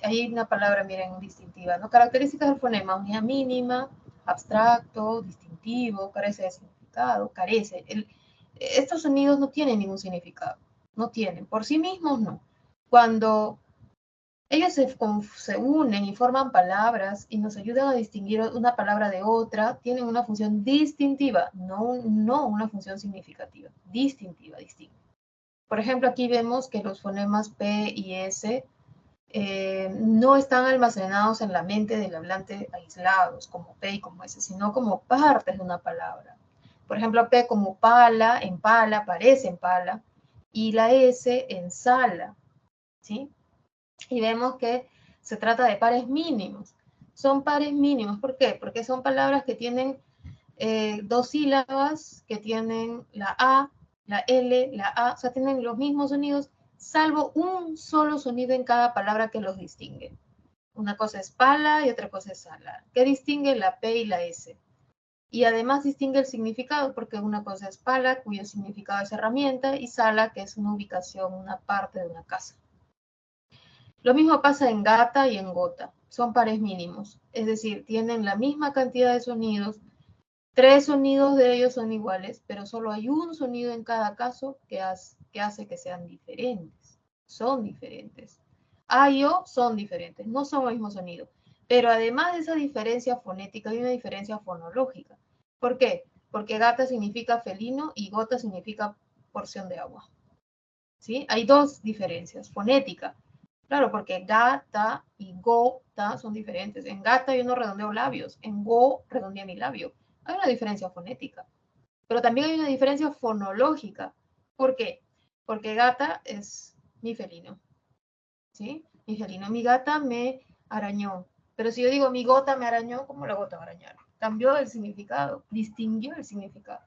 Hay una palabra, miren, distintiva, ¿no? Características del fonema, unidad mínima, abstracto, distintivo, carece de significado, carece. Estos sonidos no tienen ningún significado, no tienen, por sí mismos no. Cuando Ellos se unen y forman palabras y nos ayudan a distinguir una palabra de otra. Tienen una función distintiva, no una función significativa. Distintiva, distintiva. Por ejemplo, aquí vemos que los fonemas P y S no están almacenados en la mente del hablante aislados, como P y como S, sino como partes de una palabra. Por ejemplo, P como pala, en pala, parece en pala, y la S en sala, ¿sí? Y vemos que se trata de pares mínimos. Son pares mínimos, ¿por qué? Porque son palabras que tienen dos sílabas, que tienen la A, la L, la A, o sea, tienen los mismos sonidos, salvo un solo sonido en cada palabra que los distingue. Una cosa es pala y otra cosa es sala. ¿Qué distingue la P y la S? Y además distingue el significado, porque una cosa es pala, cuyo significado es herramienta, y sala, que es una ubicación, una parte de una casa. Lo mismo pasa en gata y en gota. Son pares mínimos, es decir, tienen la misma cantidad de sonidos. 3 sonidos de ellos son iguales, pero solo hay un sonido en cada caso que hace que sean diferentes. Son diferentes. A y O son diferentes, no son el mismo sonido. Pero además de esa diferencia fonética, hay una diferencia fonológica. ¿Por qué? Porque gata significa felino y gota significa porción de agua. ¿Sí? Hay dos diferencias, fonética. Claro, porque gata y gota son diferentes. En gata yo no redondeo labios, en go redondea mi labio. Hay una diferencia fonética, pero también hay una diferencia fonológica. ¿Por qué? Porque gata es mi felino, ¿sí? Mi felino. Mi gata me arañó. Pero si yo digo mi gota me arañó, ¿cómo la gota va a arañar? Cambió el significado, distinguió el significado,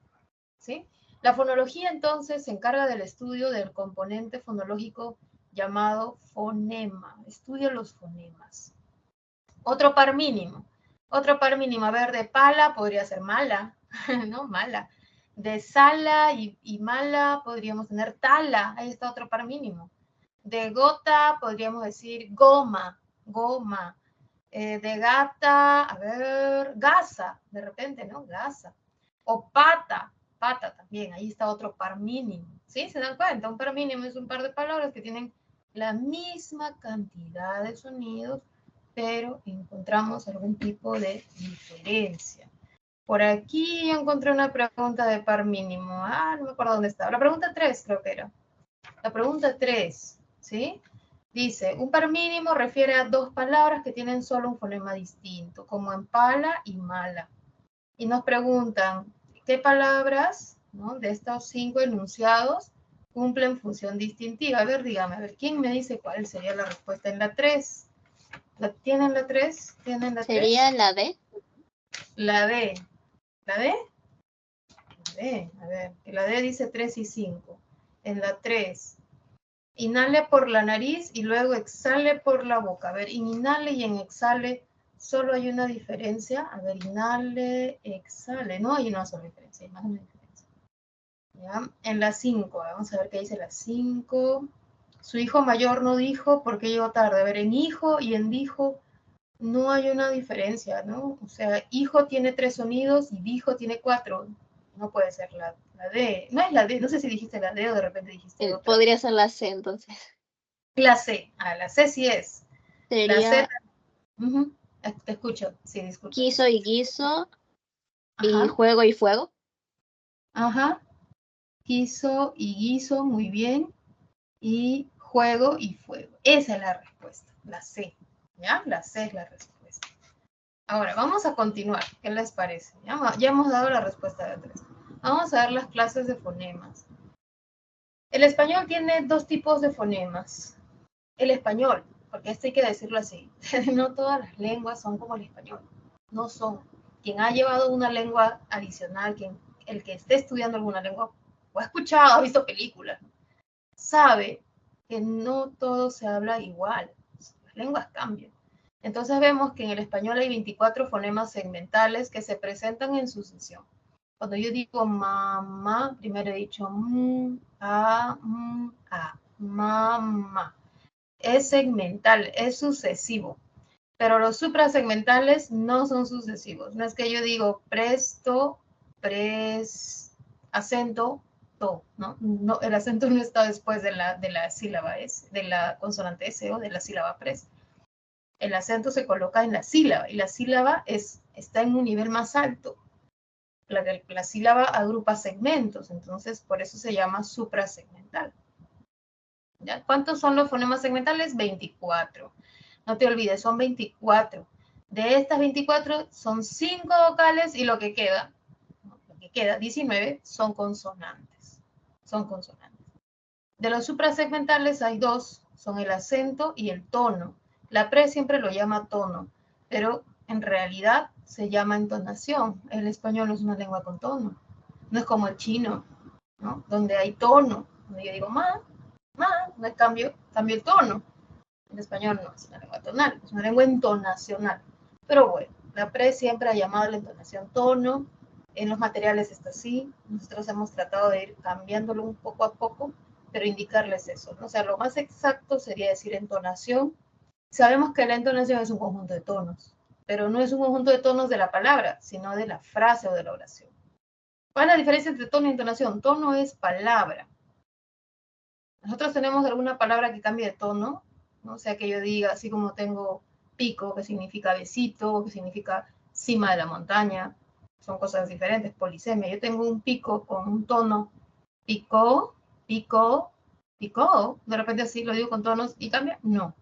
¿sí? La fonología entonces se encarga del estudio del componente fonológico llamado fonema. Estudia los fonemas. Otro par mínimo. Otro par mínimo. A ver, de pala podría ser mala, ¿no? Mala. De sala y mala podríamos tener tala. Ahí está otro par mínimo. De gota podríamos decir goma, goma. De gata, a ver, gasa, de repente, ¿no? Gasa. O pata, pata también. Ahí está otro par mínimo. ¿Sí? ¿Se dan cuenta? Un par mínimo es un par de palabras que tienen la misma cantidad de sonidos, pero encontramos algún tipo de diferencia. Por aquí encontré una pregunta de par mínimo. Ah, no me acuerdo dónde estaba. La pregunta 3 creo que era. La pregunta 3, ¿sí? Dice, un par mínimo refiere a dos palabras que tienen solo un fonema distinto, como en pala y mala. Y nos preguntan, ¿qué palabras, ¿no?, de estos 5 enunciados cumplen función distintiva? A ver, dígame, a ver, ¿quién me dice cuál sería la respuesta en la 3? ¿Tienen la 3? ¿Tienen la 3? ¿Sería la D? La D. ¿La D? La D, a ver, que la D dice 3 y 5. En la 3, inhale por la nariz y luego exhale por la boca. A ver, en inhale y en exhale solo hay una diferencia. A ver, inhale, exhale. No hay una sola diferencia, hay más de una diferencia. ¿Ya? En la 5, vamos a ver qué dice la 5. Su hijo mayor no dijo porque llegó tarde. A ver, en hijo y en dijo no hay una diferencia, ¿no? O sea, hijo tiene 3 sonidos y dijo tiene 4. No puede ser la D. No es la D, no sé si dijiste la D o de repente dijiste otra. Podría ser la C entonces. La C. Ah, la C sí es. La Sería Z, te escucho, sí, disculpa. quiso y guiso y Ajá, juego y fuego. ajá. Quiso y guiso, muy bien. Y juego y fuego. Esa es la respuesta, la C. ¿Ya? La C es la respuesta. Ahora, vamos a continuar. ¿Qué les parece? Ya hemos dado la respuesta de 3. Vamos a ver las clases de fonemas. El español tiene 2 tipos de fonemas. El español, porque esto hay que decirlo así, no todas las lenguas son como el español. No son. Quien ha llevado una lengua adicional, el que esté estudiando alguna lengua, o ha escuchado, ha visto películas, sabe que no todo se habla igual. Las lenguas cambian. Entonces vemos que en el español hay 24 fonemas segmentales que se presentan en sucesión. Cuando yo digo mamá, primero he dicho a, mamá. Es segmental, es sucesivo. Pero los suprasegmentales no son sucesivos. No es que yo digo presto, acento, to, ¿no? No, el acento no está después de la sílaba S, de la consonante S o de la sílaba pres. El acento se coloca en la sílaba y la sílaba está en un nivel más alto. La sílaba agrupa segmentos, entonces por eso se llama suprasegmental. ¿Ya? ¿Cuántos son los fonemas segmentales? 24. No te olvides, son 24. De estas 24 son 5 vocales y lo que queda, 19, son consonantes. Son consonantes. De los suprasegmentales hay 2, son el acento y el tono. La pre siempre lo llama tono, pero en realidad se llama entonación. El español no es una lengua con tono. No es como el chino, ¿no? Donde hay tono. Donde yo digo ma, no cambio el tono. El español no es una lengua tonal, es una lengua entonacional. Pero bueno, la pre siempre ha llamado la entonación tono. En los materiales está así. Nosotros hemos tratado de ir cambiándolo un poco a poco, pero indicarles eso, ¿no? O sea, lo más exacto sería decir entonación. Sabemos que la entonación es un conjunto de tonos, pero no es un conjunto de tonos de la palabra, sino de la frase o de la oración. ¿Cuál es la diferencia entre tono y entonación? Tono es palabra. Nosotros tenemos alguna palabra que cambie de tono, ¿no? O sea, que yo diga, así como tengo pico, que significa besito, que significa cima de la montaña, son cosas diferentes, polisemia. Yo tengo un pico con un tono, pico, pico, pico, de repente así lo digo con tonos y cambia. No,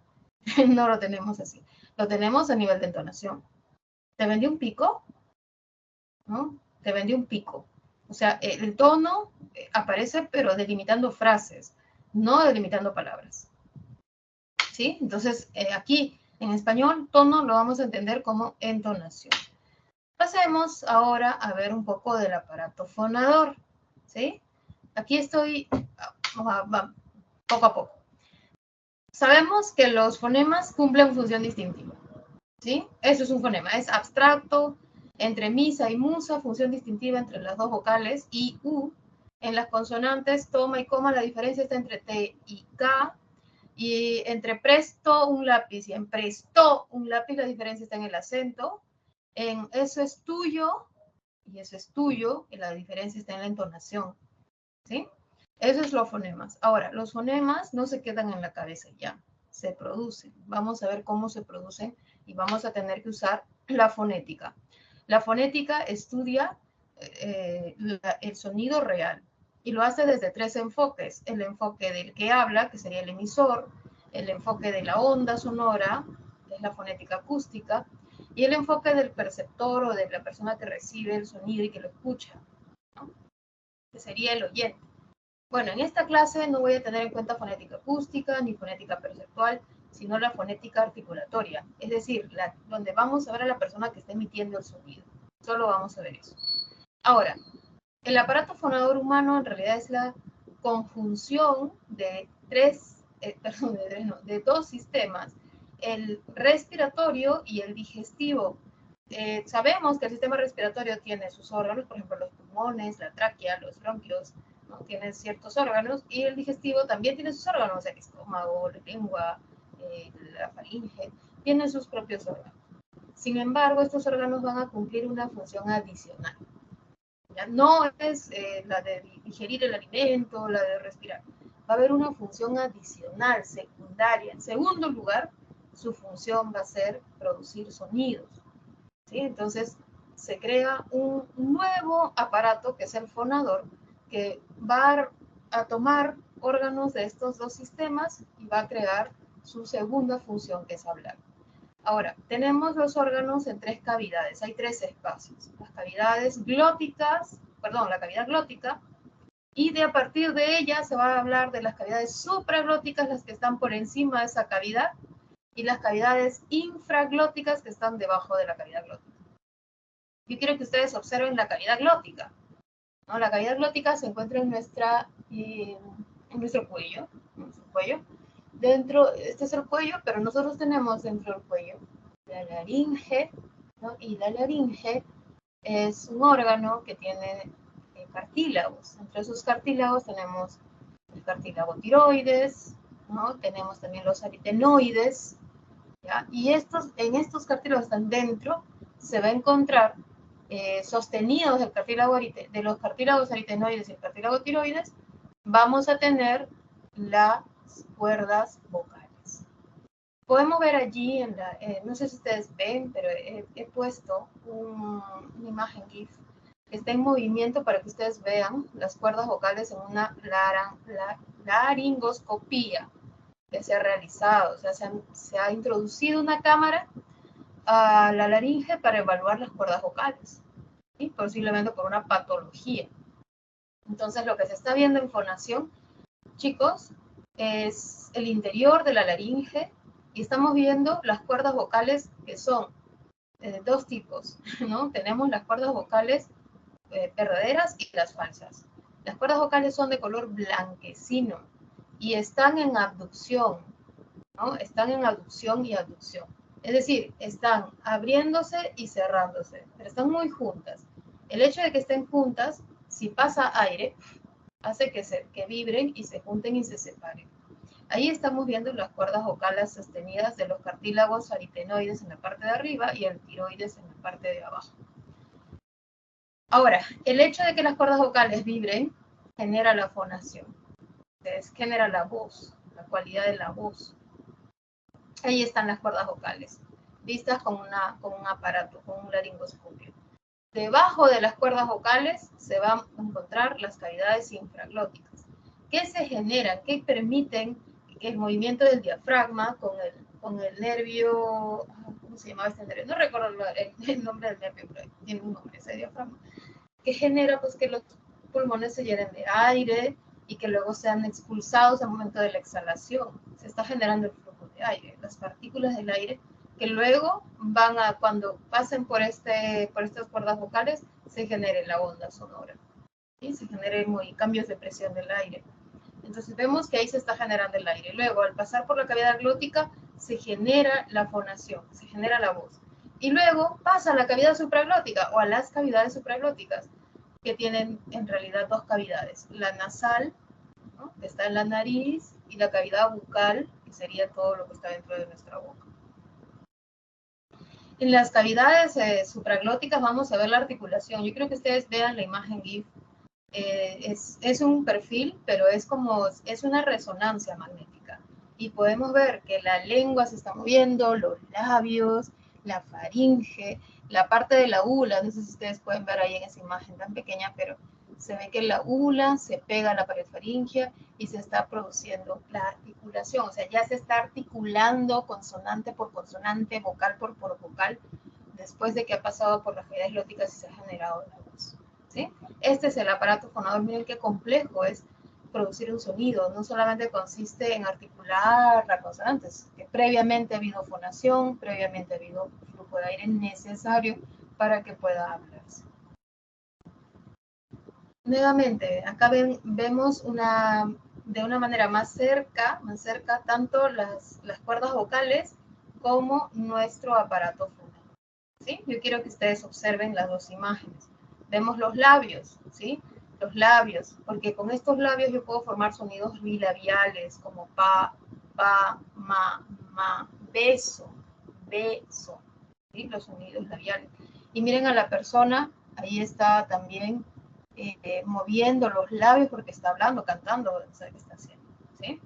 no lo tenemos así. Lo tenemos a nivel de entonación. ¿Te vendí un pico? ¿No? Te vendí un pico. O sea, el tono aparece, pero delimitando frases, no delimitando palabras. ¿Sí? Entonces, aquí en español, tono lo vamos a entender como entonación. Pasemos ahora a ver un poco del aparato fonador. ¿Sí? Aquí estoy poco a poco. Sabemos que los fonemas cumplen función distintiva. ¿Sí? Eso es un fonema, es abstracto, entre misa y musa, función distintiva entre las dos vocales, y U. En las consonantes, toma y coma, la diferencia está entre T y K, y entre presto, un lápiz, y en presto, un lápiz, la diferencia está en el acento. En eso es tuyo, y eso es tuyo, y la diferencia está en la entonación. ¿Sí? Eso es los fonemas. Ahora, los fonemas no se quedan en la cabeza ya, se producen. Vamos a ver cómo se producen y vamos a tener que usar la fonética. La fonética estudia el sonido real y lo hace desde 3 enfoques. El enfoque del que habla, que sería el emisor, el enfoque de la onda sonora, que es la fonética acústica, y el enfoque del perceptor o de la persona que recibe el sonido y que lo escucha, ¿no? Que sería el oyente. Bueno, en esta clase no voy a tener en cuenta fonética acústica ni fonética perceptual, sino la fonética articulatoria, es decir, donde vamos a ver a la persona que está emitiendo el sonido. Solo vamos a ver eso. Ahora, el aparato fonador humano en realidad es la conjunción de dos sistemas, el respiratorio y el digestivo. Sabemos que el sistema respiratorio tiene sus órganos, por ejemplo, los pulmones, la tráquea, los bronquios, ¿no? Tienen ciertos órganos, y el digestivo también tiene sus órganos, el estómago, la lengua, la faringe, tienen sus propios órganos. Sin embargo, estos órganos van a cumplir una función adicional. ¿Ya? No es la de digerir el alimento, la de respirar. Va a haber una función adicional, secundaria. En segundo lugar, su función va a ser producir sonidos. ¿Sí? Entonces, se crea un nuevo aparato, que es el fonador, que va a tomar órganos de estos dos sistemas y va a crear su segunda función, que es hablar. Ahora, tenemos los órganos en 3 cavidades, hay 3 espacios. Las cavidades glóticas, la cavidad glótica, y a partir de ella se va a hablar de las cavidades supraglóticas, las que están por encima de esa cavidad, y las cavidades infraglóticas, que están debajo de la cavidad glótica. Yo quiero que ustedes observen la cavidad glótica, ¿no? La cavidad glótica se encuentra en nuestro cuello, este es el cuello, pero nosotros tenemos dentro del cuello la laringe, ¿no? Y la laringe es un órgano que tiene cartílagos. Entre esos cartílagos tenemos el cartílago tiroides, ¿no? Tenemos también los aritenoides, ¿ya? Y en estos cartílagos están dentro, se va a encontrar sostenidos de los cartílagos aritenoides y el cartílago tiroides, vamos a tener las cuerdas vocales. Podemos ver allí, no sé si ustedes ven, pero he puesto una imagen GIF que está en movimiento para que ustedes vean las cuerdas vocales en una laringoscopía que se ha realizado. O sea, se ha introducido una cámara a la laringe para evaluar las cuerdas vocales, ¿sí? Posiblemente por una patología. Entonces, lo que se está viendo en fonación, chicos, es el interior de la laringe y estamos viendo las cuerdas vocales que son de dos tipos, ¿no? Tenemos las cuerdas vocales verdaderas y las falsas. Las cuerdas vocales son de color blanquecino y están en abducción, ¿no? Están en abducción y abducción. Es decir, están abriéndose y cerrándose, pero están muy juntas. El hecho de que estén juntas, si pasa aire, hace que vibren y se junten y se separen. Ahí estamos viendo las cuerdas vocales sostenidas de los cartílagos aritenoides en la parte de arriba y el tiroides en la parte de abajo. Ahora, el hecho de que las cuerdas vocales vibren genera la fonación, genera la voz, la cualidad de la voz. Ahí están las cuerdas vocales, vistas con un aparato, con un laringoscopio. Debajo de las cuerdas vocales se van a encontrar las cavidades infraglóticas. ¿Qué se generan? ¿Qué permiten que el movimiento del diafragma con el nervio, ¿cómo se llamaba este nervio? No recuerdo el nombre del nervio, pero tiene un nombre ese diafragma, que genera pues que los pulmones se llenen de aire y que luego sean expulsados al momento de la exhalación. Se está generando el flujo de aire, las partículas del aire que luego van a, cuando pasen por estas cuerdas vocales, se genere la onda sonora, ¿sí? Se generen cambios de presión del aire. Entonces vemos que ahí se está generando el aire. Luego, al pasar por la cavidad glótica, se genera la fonación, se genera la voz. Y luego pasa a la cavidad supraglótica o a las cavidades supraglóticas, que tienen en realidad dos cavidades. La nasal, ¿no?, que está en la nariz, y la cavidad bucal, que sería todo lo que está dentro de nuestra boca. En las cavidades supraglóticas vamos a ver la articulación. Yo creo que ustedes vean la imagen GIF. Es un perfil, pero es una resonancia magnética. Y podemos ver que la lengua se está moviendo, los labios, la faringe, la parte de la ula. No sé si ustedes pueden ver ahí en esa imagen tan pequeña, pero se ve que la ula se pega a la pared faríngea y se está produciendo la articulación. O sea, ya se está articulando consonante por consonante, vocal por vocal, después de que ha pasado por las cavidades glóticas y se ha generado la voz, ¿sí? Este es el aparato fonador. Miren qué complejo es producir un sonido. No solamente consiste en articular la consonante, que previamente ha habido fonación, previamente ha habido flujo de aire necesario para que pueda hablarse. Nuevamente, acá vemos de una manera más cerca tanto las cuerdas vocales como nuestro aparato fonador, ¿sí? Yo quiero que ustedes observen las dos imágenes. Vemos los labios, ¿sí? Los labios, porque con estos labios yo puedo formar sonidos bilabiales como pa, ma, beso, beso, ¿sí? Los sonidos labiales. Y miren a la persona, ahí está también moviendo los labios porque está hablando, cantando, o sea, ¿qué está haciendo? ¿Sí?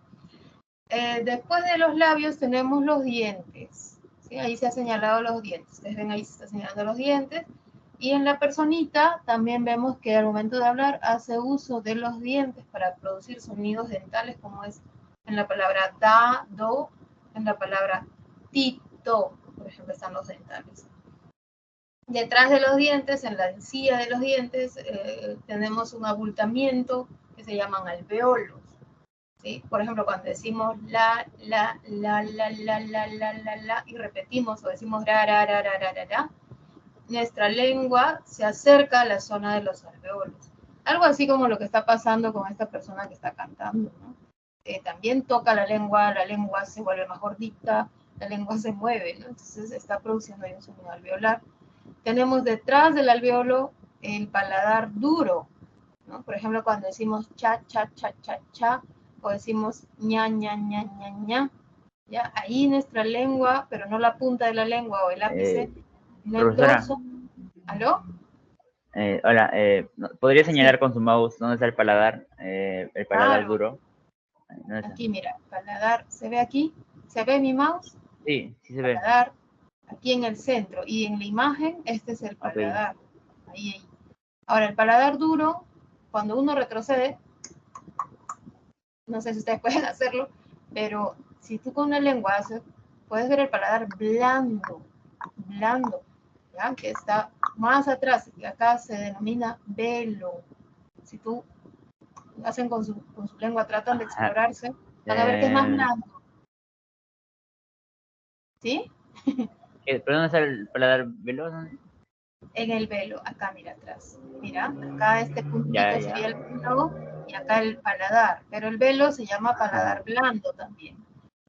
Después de los labios tenemos los dientes, ¿sí? Ahí se ha señalado los dientes. Ustedes ven ahí se está señalando los dientes. Y en la personita también vemos que al momento de hablar hace uso de los dientes para producir sonidos dentales, como es en la palabra da, do, en la palabra tito, por ejemplo, están los dentales. Detrás de los dientes, en la encía de los dientes, tenemos un abultamiento que se llaman alveolos, ¿sí? Por ejemplo, cuando decimos la, y repetimos o decimos ra, nuestra lengua se acerca a la zona de los alveolos. Algo así como lo que está pasando con esta persona que está cantando, ¿no? También toca la lengua se vuelve más gordita, la lengua se mueve, ¿no? Entonces está produciendo ahí un sonido alveolar. Tenemos detrás del alveolo el paladar duro, ¿no? Por ejemplo, cuando decimos cha, cha, cha, cha, cha, o decimos ña, ña, ña, ña, ña, ¿ya? Ahí nuestra lengua, pero no la punta de la lengua o el ápice, no el dorso. ¿Aló? Hola, ¿podría señalar Sí. con su mouse dónde está el paladar Claro. duro? Aquí, mira, paladar, ¿se ve aquí? ¿Se ve mi mouse? Sí, sí se ve. Paladar, aquí en el centro. Y en la imagen, este es el paladar. Ahí, ahí. Ahora, el paladar duro, cuando uno retrocede, no sé si ustedes pueden hacerlo, pero si tú con una lengua haces, puedes ver el paladar blando, blando, ¿ya? Que está más atrás, y acá se denomina velo. Si tú hacen con su lengua, tratan de Ajá. explorarse, van a ver que es más blando. ¿Sí? ¿Pero dónde está el paladar veloz? En el velo, acá mira atrás. Mira, acá este puntito Ya, sería ya. el velo y acá el paladar. Pero el velo se llama paladar blando también.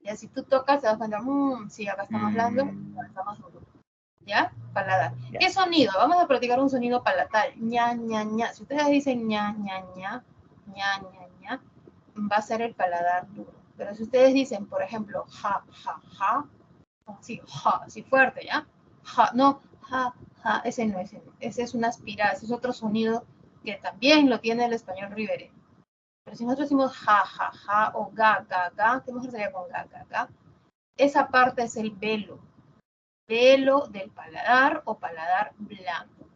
Y así tú tocas, te das cuenta, sí, acá está más blando, acá está más duro. ¿Ya? Paladar. Ya. ¿Qué sonido? Vamos a practicar un sonido palatal. Ña, ña, ña. Si ustedes dicen ña, ña, ña, ña, ña, ña, va a ser el paladar duro. Pero si ustedes dicen, por ejemplo, ja, ja, ja, así, ja, así fuerte, ¿ya? Ja, no, ja, ja, ese no, ese es una aspirada, ese es otro sonido que también lo tiene el español ribereño. Pero si nosotros decimos ja, ja, ja, o ga, ¿qué mejor sería con ga? Esa parte es el velo del paladar o paladar blando.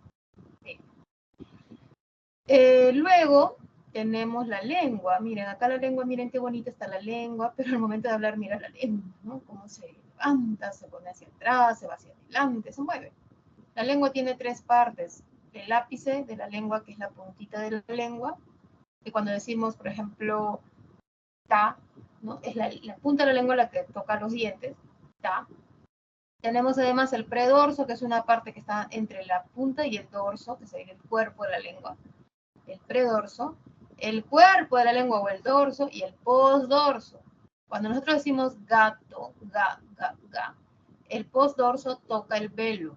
Luego tenemos la lengua. Miren, acá la lengua, miren qué bonita está la lengua, pero al momento de hablar, mira la lengua, ¿no? Cómo se levanta, se pone hacia atrás, se va hacia adelante, se mueve. La lengua tiene tres partes. El ápice de la lengua, que es la puntita de la lengua, que cuando decimos, por ejemplo, ta, ¿no? Es la punta de la lengua la que toca los dientes, ta. Tenemos además el predorso, que es una parte que está entre la punta y el dorso, que sería el cuerpo de la lengua. El predorso, el cuerpo de la lengua o el dorso y el postdorso. Cuando nosotros decimos gato, ga, el postdorso toca el velo,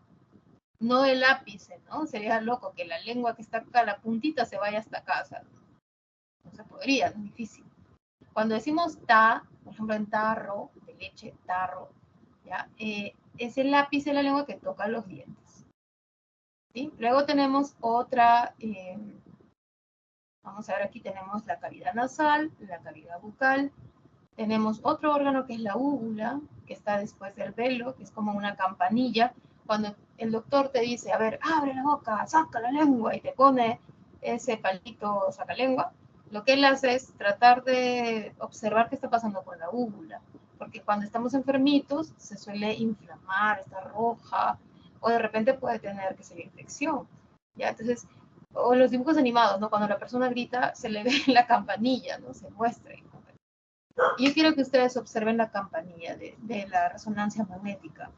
no el ápice, ¿no? Sería loco que la lengua que está acá, la puntita, se vaya hasta acá. O sea, no se podría, es difícil. Cuando decimos ta, por ejemplo en tarro, de leche, tarro, ¿ya? Es el ápice de la lengua que toca los dientes. ¿Sí? Luego tenemos otra, vamos a ver, aquí tenemos la cavidad nasal, la cavidad bucal, tenemos otro órgano que es la úvula, que está después del velo, que es como una campanilla. Cuando el doctor te dice, a ver, abre la boca, saca la lengua, y te pone ese palito sacalengua, lo que él hace es tratar de observar qué está pasando con la úvula, porque cuando estamos enfermitos se suele inflamar, está roja, o de repente puede tener, que ser infección, ¿ya? Entonces, o los dibujos animados, ¿no? Cuando la persona grita, se le ve la campanilla, ¿no? Se muestra. Yo quiero que ustedes observen la campanilla de la resonancia magnética.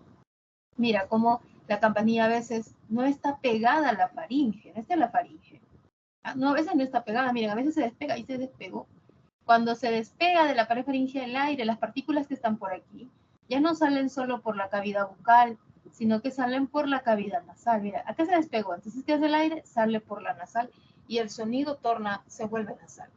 Mira cómo la campanilla a veces no está pegada a la faringe, no está en la faringe. No, a veces no está pegada, miren, a veces se despega y se despegó. Cuando se despega de la pared faríngea el aire, las partículas que están por aquí, ya no salen solo por la cavidad bucal, sino que salen por la cavidad nasal. Mira, acá se despegó, entonces ¿qué hace el aire? Sale por la nasal y el sonido se vuelve nasal.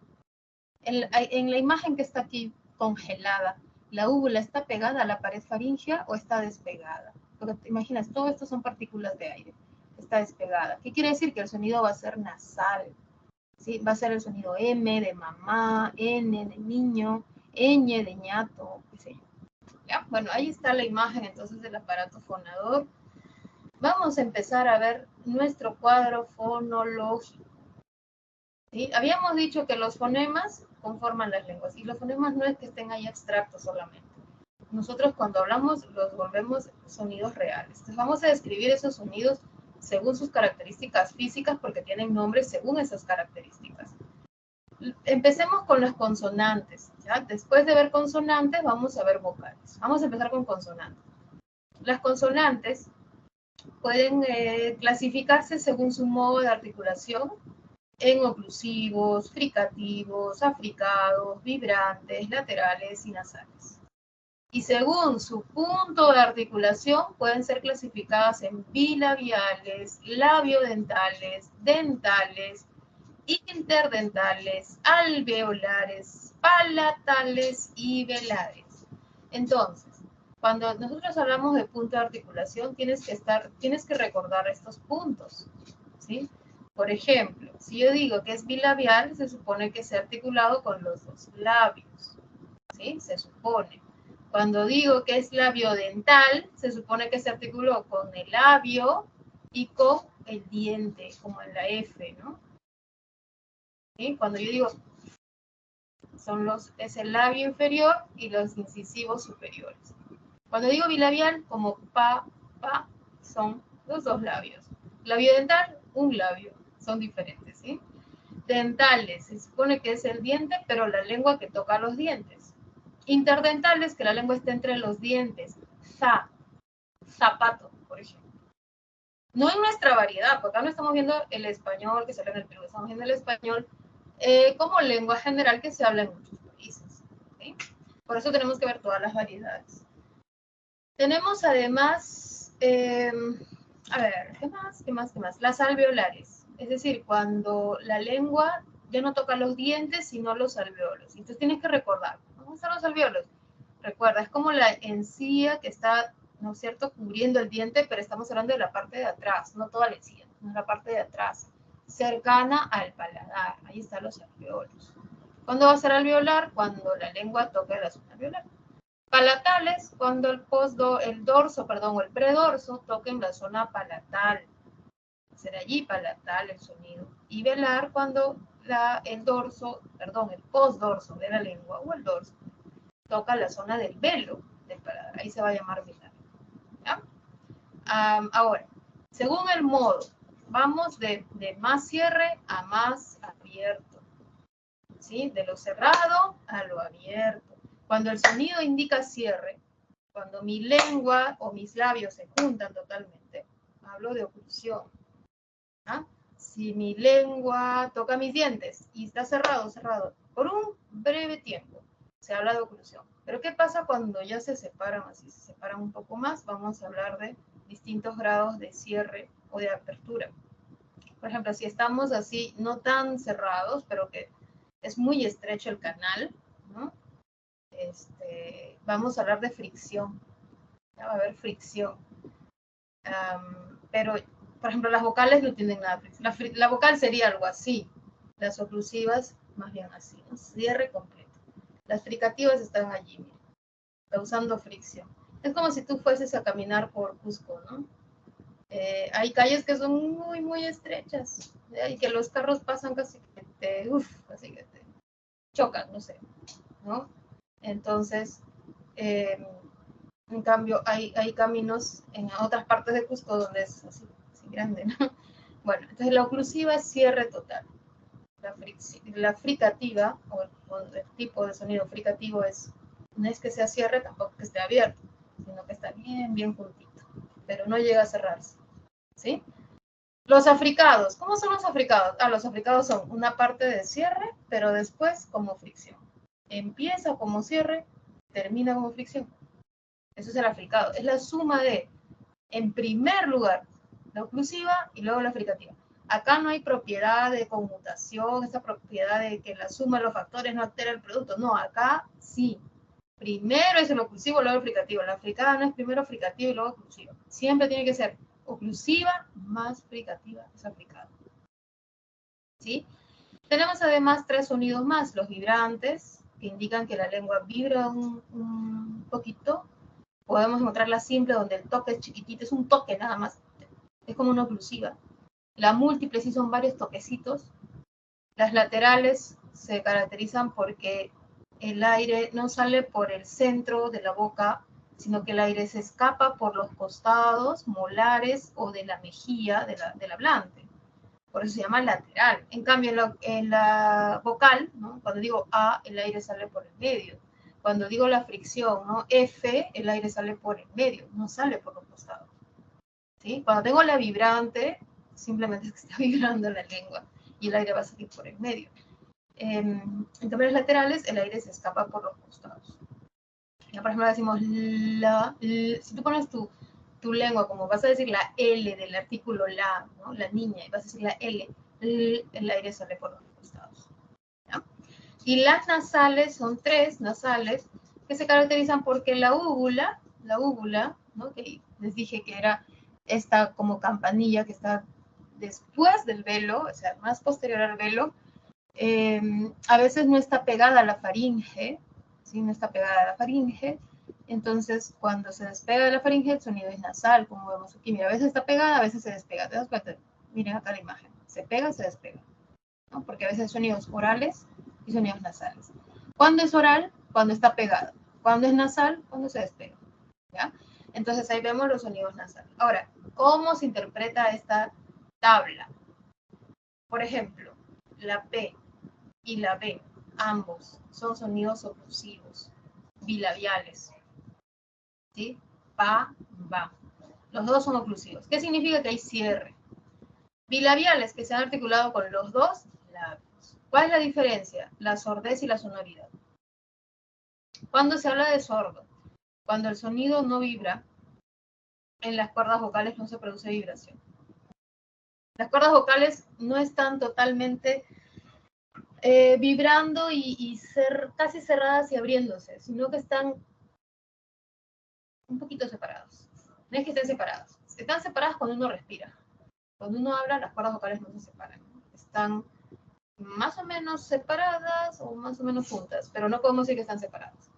En la imagen que está aquí congelada, ¿la úvula está pegada a la pared faríngea o está despegada? Porque te imaginas, todo esto son partículas de aire. Está despegada. ¿Qué quiere decir? Que el sonido va a ser nasal. ¿Sí? Va a ser el sonido M de mamá, N de niño, ñ de ñato, qué sé yo. ¿Ya? Bueno, ahí está la imagen entonces del aparato fonador. Vamos a empezar a ver nuestro cuadro fonológico. ¿Sí? Habíamos dicho que los fonemas conforman las lenguas y los fonemas no es que estén ahí abstractos solamente. Nosotros cuando hablamos los volvemos sonidos reales. Entonces vamos a describir esos sonidos según sus características físicas porque tienen nombres según esas características. Empecemos con las consonantes. ¿Ya? Después de ver consonantes vamos a ver vocales. Vamos a empezar con consonantes. Las consonantes pueden clasificarse según su modo de articulación en oclusivos, fricativos, africados, vibrantes, laterales y nasales. Y según su punto de articulación pueden ser clasificadas en bilabiales, labiodentales, dentales, interdentales, alveolares, palatales y velares. Entonces, cuando nosotros hablamos de punto de articulación, tienes que recordar estos puntos, ¿sí? Por ejemplo, si yo digo que es bilabial, se supone que se ha articulado con los dos labios, ¿sí? Se supone. Cuando digo que es labiodental, se supone que se articuló con el labio y con el diente, como en la F, ¿no? ¿Sí? Cuando yo digo, es el labio inferior y los incisivos superiores. Cuando digo bilabial, como pa, son los dos labios. Labiodental, un labio, son diferentes, ¿sí? Dentales, se supone que es el diente, pero la lengua que toca los dientes. Interdentales, que la lengua esté entre los dientes. Zapato, por ejemplo. No en nuestra variedad, porque acá no estamos viendo el español que se habla en el Perú, estamos viendo el español como lengua general que se habla en muchos países. ¿Sí? Por eso tenemos que ver todas las variedades. Tenemos además, a ver, ¿qué más? Las alveolares. Es decir, cuando la lengua ya no toca los dientes, sino los alveolos. Entonces tienes que recordar, ¿cómo están los alveolos? Recuerda, es como la encía que está, ¿no es cierto?, cubriendo el diente, pero estamos hablando de la parte de atrás, no toda la encía, no la parte de atrás, cercana al paladar. Ahí están los alveolos. ¿Cuándo va a ser alveolar? Cuando la lengua toque la zona alveolar. Palatales, cuando el dorso o el predorso toquen la zona palatal. Será allí palatal el sonido. Y velar cuando el postdorso de la lengua o el dorso toca la zona del velo del paladar. Ahí se va a llamar velar. ¿Ya? Ahora, según el modo, vamos de más cierre a más abierto. ¿Sí? De lo cerrado a lo abierto. Cuando el sonido indica cierre, cuando mi lengua o mis labios se juntan totalmente, hablo de oclusión. ¿Ah? Si mi lengua toca mis dientes y está cerrado, por un breve tiempo, se habla de oclusión. Pero ¿qué pasa cuando ya se separan así? Se separan un poco más, vamos a hablar de distintos grados de cierre o de apertura. Por ejemplo, si estamos así, no tan cerrados, pero que es muy estrecho el canal, ¿no? Vamos a hablar de fricción. Ya va a haber fricción. Pero, por ejemplo, las vocales no tienen nada de fricción. La vocal sería algo así. Las oclusivas, más bien así, ¿no? Cierre completo. Las fricativas están allí, miren, causando fricción. Es como si tú fueses a caminar por Cusco, ¿no? Hay calles que son muy, muy estrechas, y que los carros pasan casi que casi que te chocan, no sé, ¿no? Entonces, en cambio, hay caminos en otras partes de Cusco donde es así grande, ¿no? Bueno, entonces la oclusiva es cierre total. La fricativa, o el tipo de sonido fricativo no es que sea cierre, tampoco que esté abierto, sino que está bien, bien juntito, pero no llega a cerrarse, ¿sí? Los africados, ¿cómo son los africados? Los africados son una parte de cierre, pero después como fricción. Empieza como cierre, termina como fricción. Eso es el africado. Es la suma de, en primer lugar, la oclusiva y luego la fricativa. Acá no hay propiedad de conmutación, esa propiedad de que la suma de los factores no altera el producto. No, acá sí. Primero es el oclusivo, luego el fricativo. La fricada no es primero fricativo y luego oclusiva. Siempre tiene que ser oclusiva más fricativa, es fricada. ¿Sí? Tenemos además 3 sonidos más, los vibrantes, que indican que la lengua vibra un poquito. Podemos encontrar la simple, donde el toque es chiquitito, es un toque nada más, es como una oclusiva. La múltiple sí son varios toquecitos. Las laterales se caracterizan porque el aire no sale por el centro de la boca, sino que el aire se escapa por los costados, molares o de la mejilla del hablante. Por eso se llama lateral. En cambio, en la vocal, ¿no? Cuando digo A, el aire sale por el medio. Cuando digo la fricción, ¿no? F, el aire sale por el medio, no sale por los costados. ¿Sí? Cuando tengo la vibrante, simplemente es que está vibrando la lengua y el aire va a salir por el medio. En cambio, los laterales, el aire se escapa por los costados. Ya, por ejemplo, decimos si tú pones tu lengua, como vas a decir la L del artículo la, ¿no? La niña, y vas a decir la L, el aire sale por los costados. ¿Ya? Y las nasales son 3 nasales que se caracterizan porque la úvula, ¿no? Que les dije que era esta como campanilla que está después del velo, o sea, más posterior al velo, a veces no está pegada a la faringe, ¿sí? No está pegada a la faringe, Entonces, cuando se despega de la faringe, el sonido es nasal, como vemos aquí. Mira, a veces está pegada, a veces se despega. ¿Te das cuenta? Miren acá la imagen. Se pega, se despega, ¿no? Porque a veces hay sonidos orales y sonidos nasales. ¿Cuándo es oral? Cuando está pegado. ¿Cuándo es nasal? Cuando se despega, ¿ya? Entonces, ahí vemos los sonidos nasales. Ahora, ¿cómo se interpreta esta tabla? Por ejemplo, la P y la B, ambos son sonidos oclusivos, bilabiales. ¿Sí? Pa, va. Los dos son oclusivos. ¿Qué significa que hay cierre? Bilabiales que se han articulado con los dos labios. ¿Cuál es la diferencia? La sordez y la sonoridad. ¿Cuándo se habla de sordo? Cuando el sonido no vibra, en las cuerdas vocales no se produce vibración. Las cuerdas vocales no están totalmente vibrando y casi cerradas y abriéndose, sino que están un poquito separados. No es que estén separados. Están separadas cuando uno respira. Cuando uno habla, las cuerdas vocales no se separan. Están más o menos separadas o más o menos juntas, pero no podemos decir que están separadas.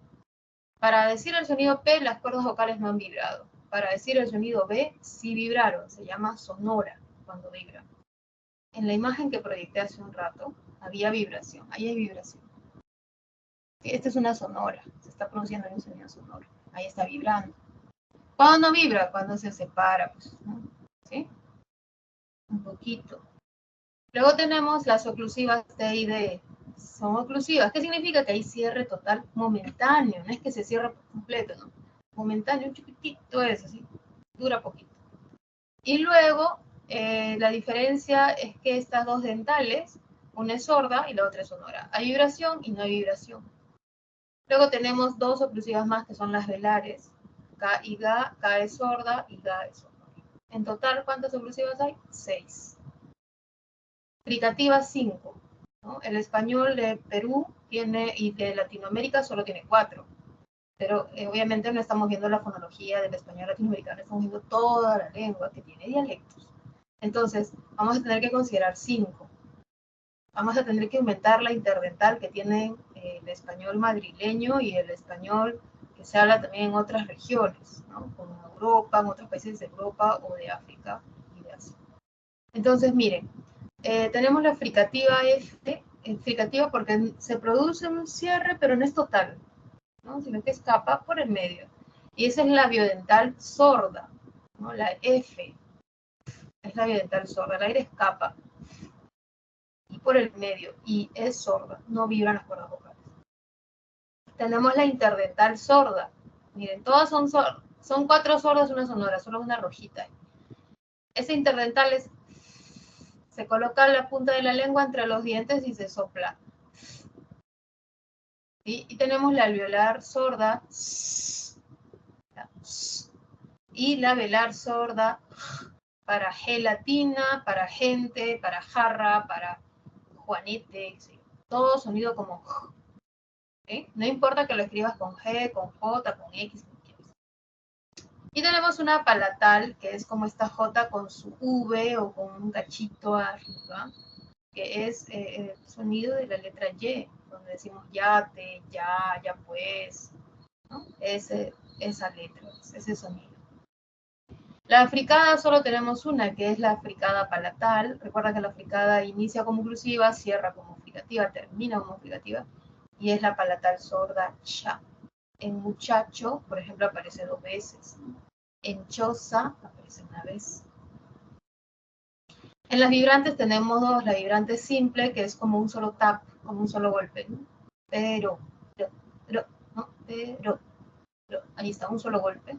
Para decir el sonido P, las cuerdas vocales no han vibrado. Para decir el sonido B, sí vibraron. Se llama sonora cuando vibra. En la imagen que proyecté hace un rato, había vibración. Ahí hay vibración. Esta es una sonora. Se está produciendo un sonido sonoro. Ahí está vibrando. ¿Cuándo no vibra? Cuando se separa, pues, ¿no? ¿Sí? Un poquito. Luego tenemos las oclusivas T y D. Son oclusivas. ¿Qué significa? Que hay cierre total momentáneo. No es que se cierra por completo, ¿no? Momentáneo, un chiquitito es así. Dura poquito. Y luego, la diferencia es que estas dos dentales, una es sorda y la otra es sonora. Hay vibración y no hay vibración. Luego tenemos dos oclusivas más que son las velares. K y Ga, K es sorda y Ga es sonora. En total, ¿cuántas oclusivas hay? 6. Fricativas 5. ¿no? El español de Perú tiene, y de Latinoamérica solo tiene 4. Pero obviamente no estamos viendo la fonología del español latinoamericano, estamos viendo toda la lengua que tiene dialectos. Entonces, vamos a tener que considerar 5. Vamos a tener que aumentar la interdental que tienen el español madrileño y el español que se habla también en otras regiones, ¿no? Como en Europa, en otros países de Europa o de África y de Asia. Entonces, miren, tenemos la fricativa F, fricativa porque se produce un cierre, pero no es total, ¿no? Sino que escapa por el medio. Y esa es la biodental sorda, ¿no? La F es la biodental sorda, el aire escapa y por el medio, y es sorda, no vibran las cuerdas vocales. Tenemos la interdental sorda. Miren, todas son sordas. Son 4 sordas, una sonora, solo una rojita. Esa interdental es, se coloca la punta de la lengua entre los dientes y se sopla. ¿Sí? Y tenemos la alveolar sorda y la velar sorda para gelatina, para gente, para jarra, para juanete, ¿sí? Todo sonido como ¿sí? No importa que lo escribas con G, con J, con X, como quieras. Y tenemos una palatal, que es como esta J con su V o con un cachito arriba, que es el sonido de la letra Y, donde decimos yate, ya pues, ¿no? Esa letra, ese sonido. La africada solo tenemos una, que es la africada palatal. Recuerda que la africada inicia como oclusiva, cierra como fricativa, termina como fricativa, y es la palatal sorda cha. En muchacho, por ejemplo, aparece 2 veces. En choza aparece 1 vez. En las vibrantes tenemos 2, la vibrante simple, que es como un solo tap, como un solo golpe, ¿no? Pero, ¿no? Pero, ahí está, un solo golpe.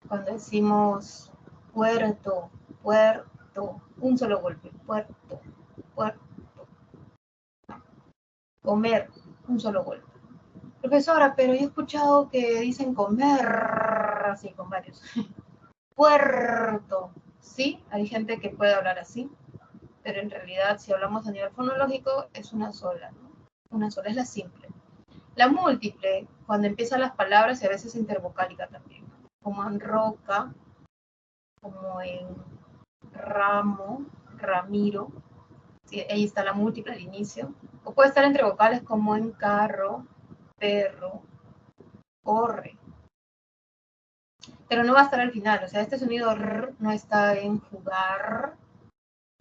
Cuando decimos puerto, un solo golpe, puerto. Comer, un solo golpe. Profesora, pero yo he escuchado que dicen comer, así, con varios. Puerto, ¿sí? Hay gente que puede hablar así, pero en realidad, si hablamos a nivel fonológico, es una sola, ¿no? Una sola, es la simple. La múltiple, cuando empiezan las palabras, y a veces intervocálica también, como en roca, como en ramo, ramiro, ¿sí? Ahí está la múltiple al inicio. O puede estar entre vocales como en carro, perro, corre. pero no va a estar al final. O sea, este sonido R no está en jugar,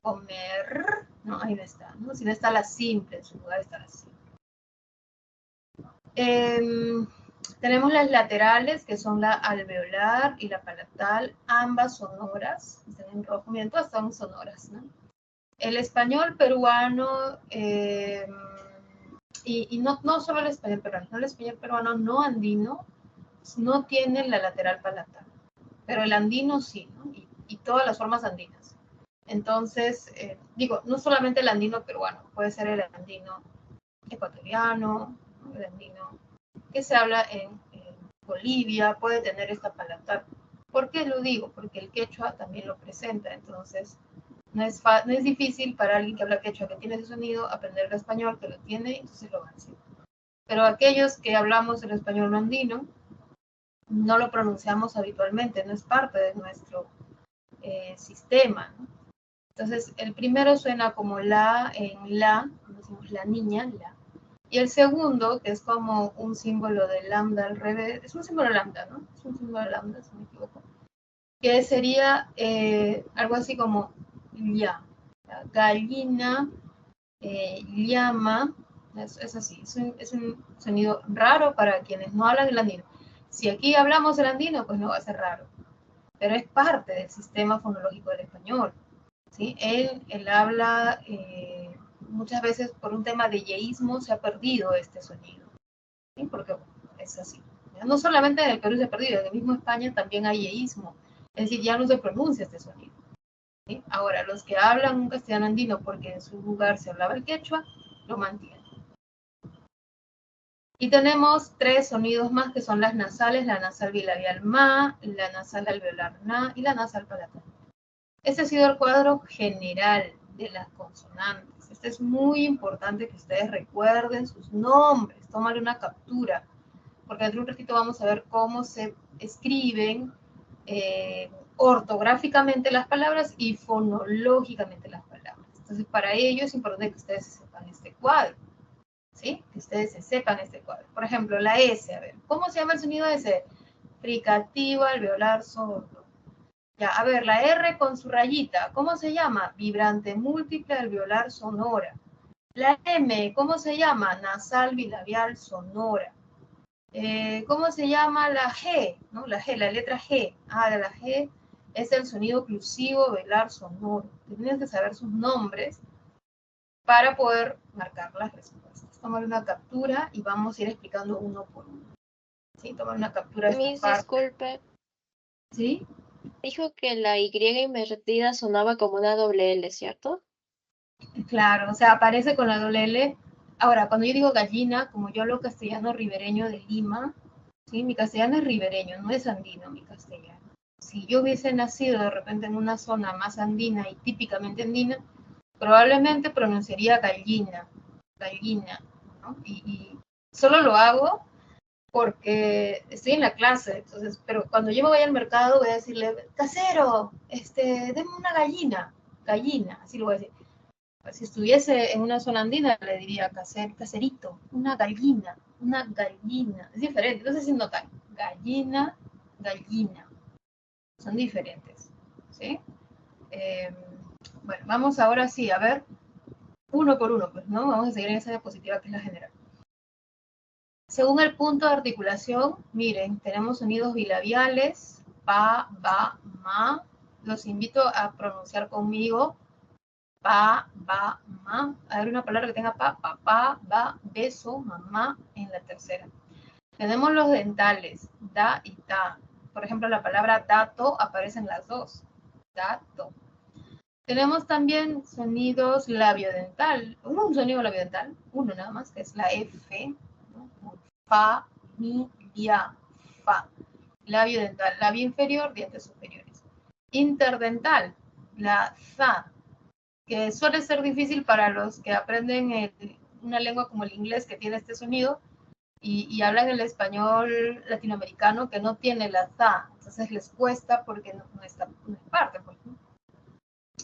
comer, no, ahí no está, ¿no? Sino está la simple, en su lugar está la simple. Tenemos las laterales, que son la alveolar y la palatal, ambas sonoras, están en rojo, miren, todas son sonoras, ¿no? El español peruano, y no solo el español peruano, el español peruano no andino, no tiene la lateral palatal, pero el andino sí, ¿no? Y todas las formas andinas. Entonces, digo, no solamente el andino peruano, puede ser el andino ecuatoriano, el andino que se habla en Bolivia, puede tener esta palatal. ¿Por qué lo digo? Porque el quechua también lo presenta, entonces no es difícil para alguien que habla quechua, que tiene ese sonido, aprender el español, que lo tiene, entonces lo va a decir. Pero aquellos que hablamos el español no andino, no lo pronunciamos habitualmente, no es parte de nuestro sistema, ¿no? Entonces, el primero suena como la en la, decimos la niña, la. Y el segundo, que es como un símbolo de lambda al revés, es un símbolo lambda, ¿no? Es un símbolo lambda, si no me equivoco. Que sería algo así como ya, gallina, llama, es así, es un sonido raro para quienes no hablan el andino. Si aquí hablamos el andino, pues no va a ser raro, pero es parte del sistema fonológico del español, ¿sí? Él habla, muchas veces por un tema de yeísmo se ha perdido este sonido, ¿sí? Porque es así. No solamente en el Perú se ha perdido, en el mismo España también hay yeísmo, es decir, ya no se pronuncia este sonido, ¿sí? Ahora, los que hablan un castellano andino porque en su lugar se hablaba el quechua, lo mantienen. Y tenemos 3 sonidos más que son las nasales, la nasal bilabial ma, la nasal alveolar na y la nasal palatal. Este ha sido el cuadro general de las consonantes. Este es muy importante que ustedes recuerden sus nombres, tómale una captura, porque dentro de un ratito vamos a ver cómo se escriben ortográficamente las palabras y fonológicamente las palabras. Entonces, para ello es importante que ustedes sepan este cuadro, ¿sí? Que ustedes se sepan este cuadro. Por ejemplo, la S, a ver, ¿cómo se llama el sonido S? Fricativo alveolar sordo. Ya, a ver, la R con su rayita, ¿cómo se llama? Vibrante múltiple alveolar sonora. La M, ¿cómo se llama? Nasal bilabial sonora. ¿Cómo se llama la G? ¿No? La G, la letra G. La G es el sonido oclusivo velar sonoro. Tienes que saber sus nombres para poder marcar las respuestas. Tomar una captura y vamos a ir explicando uno por uno. ¿Sí? Tomar una captura de esta parte. Disculpe. ¿Sí? Dijo que la Y invertida sonaba como una doble L, ¿cierto? Claro, o sea, aparece con la doble L. Ahora, cuando yo digo gallina, como yo hablo castellano ribereño de Lima, ¿sí? Mi castellano es ribereño, no es andino mi castellano. Si yo hubiese nacido de repente en una zona más andina y típicamente andina, probablemente pronunciaría gallina, ¿no? Y solo lo hago porque estoy en la clase, entonces, pero cuando yo me vaya al mercado voy a decirle, casero, deme una gallina, así lo voy a decir. Si estuviese en una zona andina, le diría caserito, una gallina. Es diferente, no sé si notan. Gallina. Son diferentes, ¿sí? Bueno, vamos ahora sí a ver uno por uno, pues, ¿no? Vamos a seguir en esa diapositiva que es la general. Según el punto de articulación, miren, tenemos sonidos bilabiales, pa, ba, ma. Los invito a pronunciar conmigo. Pa, ba, ma. A ver una palabra que tenga pa, papá, ba, beso, mamá en la tercera. Tenemos los dentales, da y ta. Por ejemplo, la palabra dato aparece en las dos. Dato. Tenemos también sonidos labiodental. Un sonido labiodental, uno nada más, que es la F, ¿no? Fa, mi, ya, fa. Labio dental, labio inferior, dientes superiores. Interdental, la za, que suele ser difícil para los que aprenden una lengua como el inglés que tiene este sonido y hablan el español latinoamericano que no tiene la za, entonces les cuesta porque no es parte. Pues, ¿no?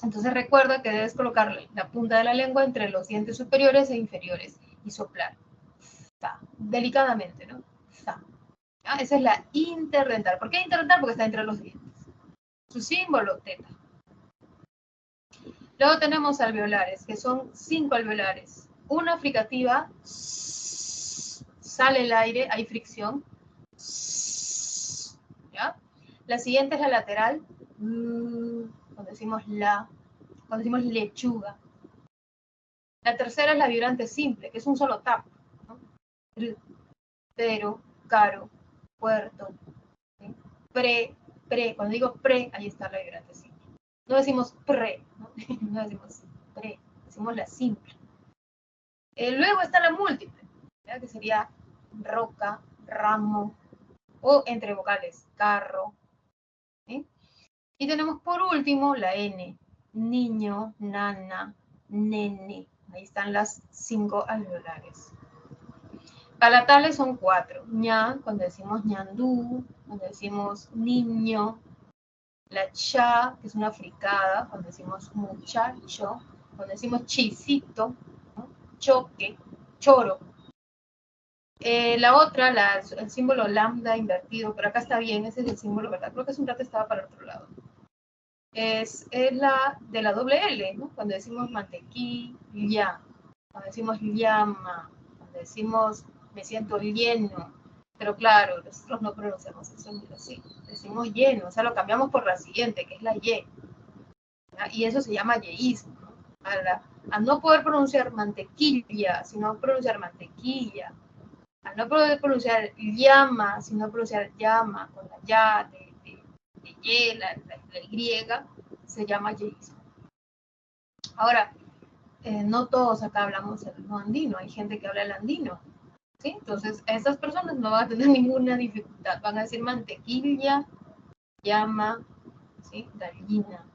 Entonces recuerda que debes colocar la punta de la lengua entre los dientes superiores e inferiores y soplar. Za, delicadamente, ¿no? Za. ¿Ya? Esa es la interdental. ¿Por qué interdental? Porque está entre los dientes. Su símbolo, teta. Luego tenemos alveolares, que son 5 alveolares. Una fricativa, sale el aire, hay fricción. ¿Ya? La siguiente es la lateral, cuando decimos cuando decimos lechuga. La tercera es la vibrante simple, que es un solo tap, ¿no? Pero, caro, puerto, ¿sí? Cuando digo pre, ahí está la vibrante simple. No decimos pre, ¿no? No decimos pre, decimos la simple. Luego está la múltiple, ¿ya? Que sería roca, ramo, o entre vocales, carro. ¿Sí? Y tenemos por último la N, niño, nana, nene. Ahí están las 5 alveolares. Palatales son 4. Ña, cuando decimos ñandú, cuando decimos niño. La cha, que es una fricada, cuando decimos muchacho. Cuando decimos chisito, ¿no? Choque, choro. La otra, el símbolo lambda invertido, pero acá está bien, ese es el símbolo, ¿verdad? Creo que hace un rato estaba para el otro lado. Es la de la doble L, ¿no? Cuando decimos mantequilla, cuando decimos llama, cuando decimos me siento lleno, pero claro, nosotros no pronunciamos eso así, decimos lleno, o sea, lo cambiamos por la siguiente, que es la Y, ¿ya? Y eso se llama yeísmo, ¿no? A no poder pronunciar mantequilla, sino pronunciar mantequilla, a no poder pronunciar llama, sino pronunciar llama, con la ya de Y, la Y, se llama yeísmo. Ahora, no todos acá hablamos el no andino, hay gente que habla el andino, ¿sí? Entonces, esas personas no van a tener ninguna dificultad, van a decir mantequilla, llama, ¿sí? Gallina,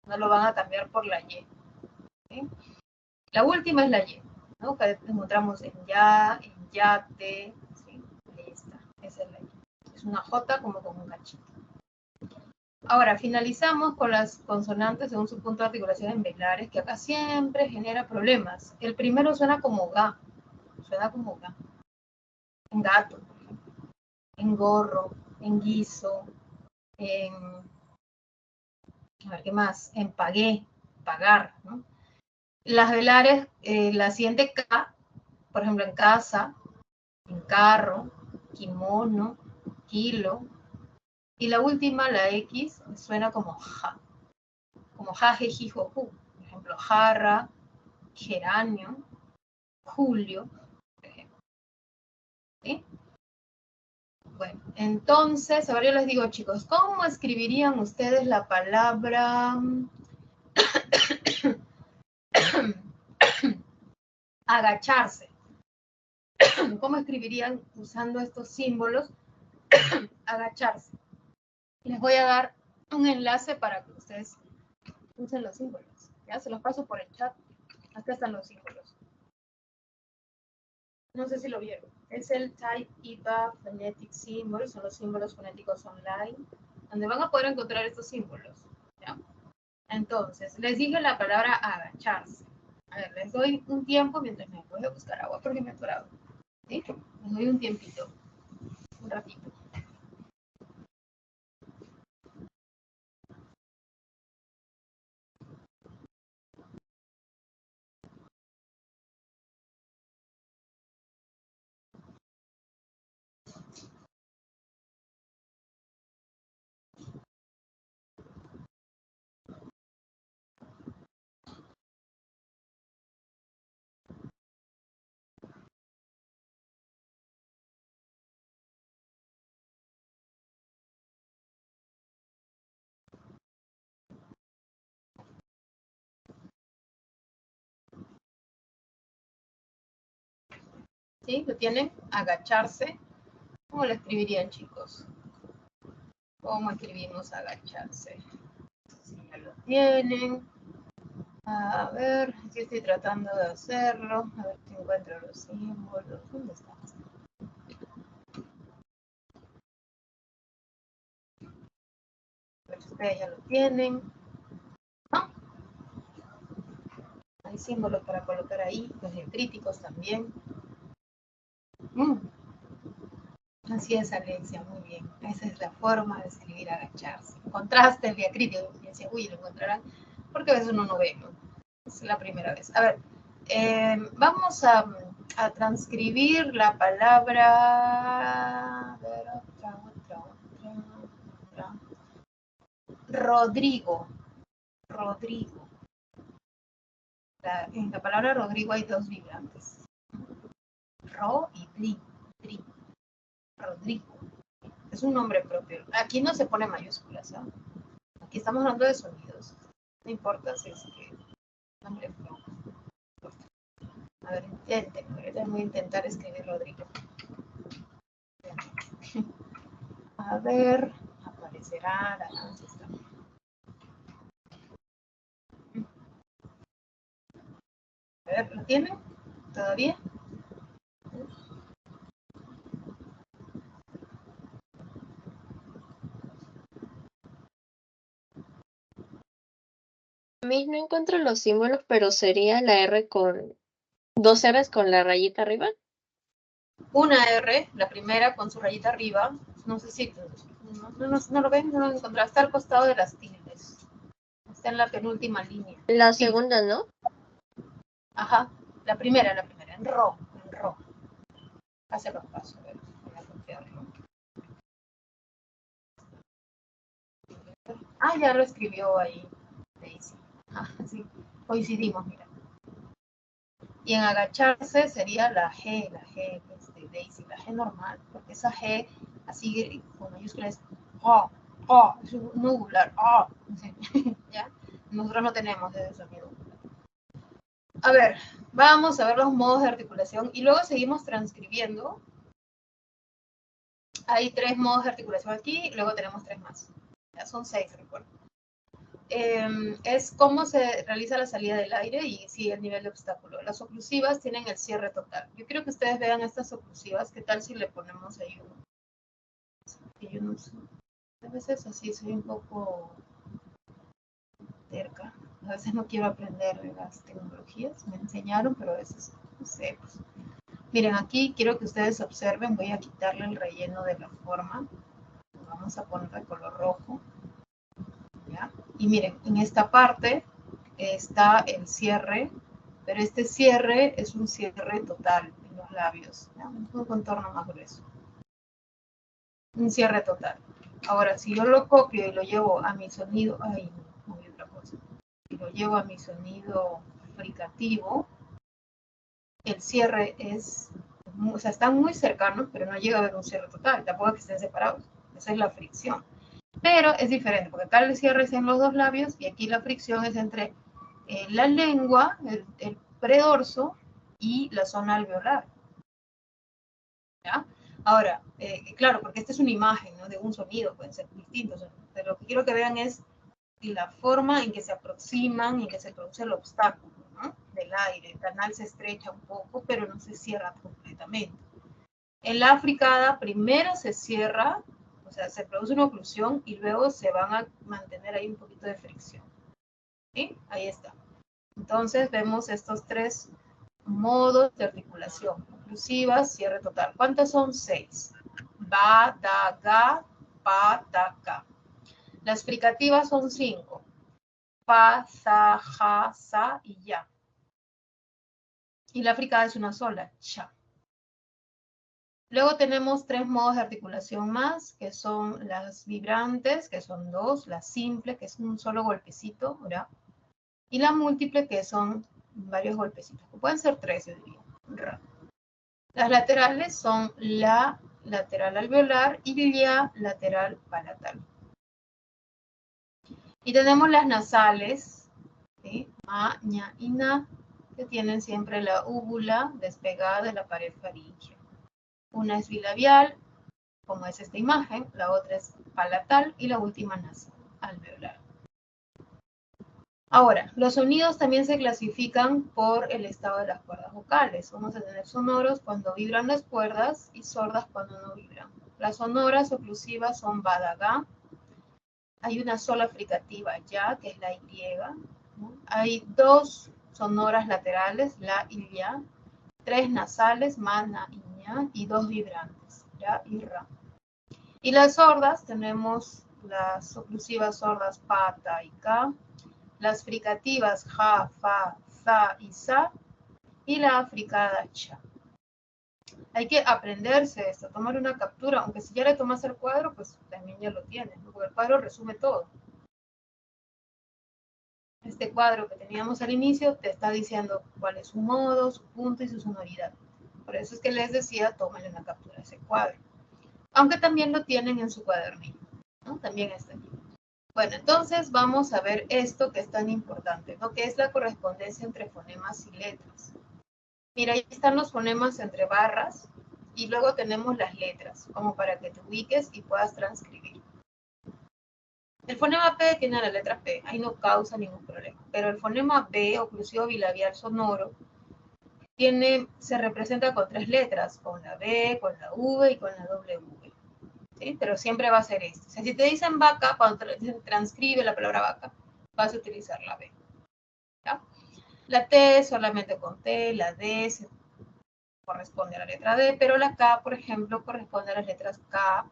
no lo van a cambiar por la Y, ¿sí? La última es la Y, ¿no? Que encontramos en ya, en yate, ¿sí? Ahí está, esa es la Y. Es una J como con un cachito. Ahora, finalizamos con las consonantes según su punto de articulación en velares, que acá siempre genera problemas. El primero suena como ga, en gato, en gorro, en guiso, en, a ver, ¿qué más? En pagué, pagar, ¿no? Las velares, la siguiente K, por ejemplo, en casa, en carro, kimono, kilo, y la última, la X, suena como ja, je, ji, jo, ju. Por ejemplo, jarra, geranio, julio, por ejemplo. ¿Sí? Bueno, entonces, ahora yo les digo, chicos, ¿cómo escribirían ustedes la palabra agacharse? ¿Cómo escribirían usando estos símbolos agacharse? Les voy a dar un enlace para que ustedes usen los símbolos. Ya se los paso por el chat. Acá están los símbolos. No sé si lo vieron. Es el Type IPA Phonetic Symbols, son los símbolos fonéticos online, donde van a poder encontrar estos símbolos. ¿Ya? Entonces, les dije la palabra agacharse. A ver, les doy un tiempo mientras me voy a buscar agua porque me he atorado. ¿Sí? Les doy un tiempito, un ratito. ¿Sí? ¿Lo tienen? Agacharse. ¿Cómo lo escribirían, chicos? ¿Cómo escribimos agacharse? Si ya lo tienen. A ver, aquí estoy tratando de hacerlo. A ver si encuentro los símbolos. ¿Dónde están? A ver si ustedes ya lo tienen. ¿No? Hay símbolos para colocar ahí, los diacríticos también. Así es, Alexia, muy bien. Esa es la forma de escribir agacharse. Contraste el diacrítico, y decía, uy, lo encontrarán, porque a veces uno no ve, ¿no? Es la primera vez. A ver, vamos a transcribir la palabra. A ver, otra. Rodrigo. En la palabra Rodrigo hay dos vibrantes. Ro y dri. Rodrigo. Es un nombre propio. Aquí no se pone mayúsculas, ¿eh? Aquí estamos hablando de sonidos. No importa si es que nombre propio. A ver, intenten. Voy a intentar escribir Rodrigo. A ver, aparecerá. A ver, ¿lo tienen? ¿Todavía? A mí no encuentro los símbolos, pero sería la R con dos R's con la rayita arriba. Una R, la primera con su rayita arriba. No sé si no lo ven, no lo encontrarán. Está al costado de las tildes. Está en la penúltima línea. La Sí. segunda, ¿no? Ajá, la primera, en ro. Hace los pasos, a ver, voy a copiarlo. Ah, ya lo escribió ahí, Daisy. Ah, sí, coincidimos, mira. Y en agacharse sería la G, Daisy, la G normal, porque esa G, así con mayúsculas, es un nubular, ¿ya? Nosotros no tenemos ese sonido. A ver, vamos a ver los modos de articulación y luego seguimos transcribiendo. Hay 3 modos de articulación aquí, y luego tenemos 3 más. Ya son 6, recuerdo. Es cómo se realiza la salida del aire y sí, el nivel de obstáculo. Las oclusivas tienen el cierre total. Yo quiero que ustedes vean estas oclusivas. ¿Qué tal si le ponemos ahí uno? Que yo no sé. A veces así soy un poco terca. A veces no quiero aprender las tecnologías. Me enseñaron, pero a veces no sé. Pues. Miren, aquí quiero que ustedes observen. Voy a quitarle el relleno de la forma. Vamos a poner de color rojo. ¿Ya? Y miren, en esta parte está el cierre, pero este cierre es un cierre total en los labios, ¿ya? Un contorno más grueso. Un cierre total. Ahora, si yo lo copio y lo llevo a mi sonido, no hay otra cosa. Si lo llevo a mi sonido fricativo, el cierre es, o sea, están muy cercanos, pero no llega a haber un cierre total, tampoco que estén separados. Esa es la fricción. Pero es diferente, porque acá el cierre es en los dos labios y aquí la fricción es entre la lengua, el predorso y la zona alveolar. ¿Ya? Ahora, claro, porque esta es una imagen, ¿no? De un sonido, pueden ser distintos. Pero lo que quiero que vean es la forma en que se aproximan y en que se produce el obstáculo, ¿no? Del aire. El canal se estrecha un poco, pero no se cierra completamente. En la africada, primero se cierra, o sea, se produce una oclusión y luego se van a mantener ahí un poquito de fricción. ¿Sí? Ahí está. Entonces vemos estos 3 modos de articulación. Oclusiva, cierre total. ¿Cuántas son? 6. Ba, da, ga, pa, ta, ka. Las fricativas son 5. Pa, sa, ja, sa y ya. Y la fricada es una sola, cha. Luego tenemos 3 modos de articulación más, que son las vibrantes, que son 2, la simple, que es un solo golpecito, ¿verdad? Y la múltiple, que son varios golpecitos, que pueden ser 3, yo diría. Las laterales son la lateral alveolar y la lateral palatal. Y tenemos las nasales, ¿sí? Ma, ña y na, que tienen siempre la úvula despegada de la pared faríngea. Una es bilabial, como es esta imagen, la otra es palatal y la última nasal, alveolar. Ahora, los sonidos también se clasifican por el estado de las cuerdas vocales. Vamos a tener sonoros cuando vibran las cuerdas y sordas cuando no vibran. Las sonoras oclusivas son badagá. Hay una sola fricativa ya, que es la Y. ¿No? Hay 2 sonoras laterales, la y ya. 3 nasales, ma, na y ña, y 2 vibrantes. ¿ya? Y ra. Y las sordas tenemos las oclusivas sordas pa, ta y ka, las fricativas ja, fa, za y sa, y la africada cha. Hay que aprenderse esto, tomar una captura, aunque si ya le tomas el cuadro, pues también ya lo tienes, ¿no? Porque el cuadro resume todo. Este cuadro que teníamos al inicio te está diciendo cuál es su modo, su punto y su sonoridad. Por eso es que les decía, tómenle una captura a ese cuadro. Aunque también lo tienen en su cuadernillo, ¿no? También está aquí. Bueno, entonces vamos a ver esto que es tan importante, ¿no? Que es la correspondencia entre fonemas y letras. Mira, ahí están los fonemas entre barras y luego tenemos las letras, como para que te ubiques y puedas transcribir. El fonema P tiene la letra P, ahí no causa ningún problema. Pero el fonema B, oclusivo bilabial sonoro, se representa con 3 letras, con la B, con la V y con la W. ¿Sí? Pero siempre va a ser esto. O sea, si te dicen vaca, cuando transcribe la palabra vaca, vas a utilizar la B. ¿Ya? La T solamente con T, la D corresponde a la letra D, pero la K, por ejemplo, corresponde a las letras K,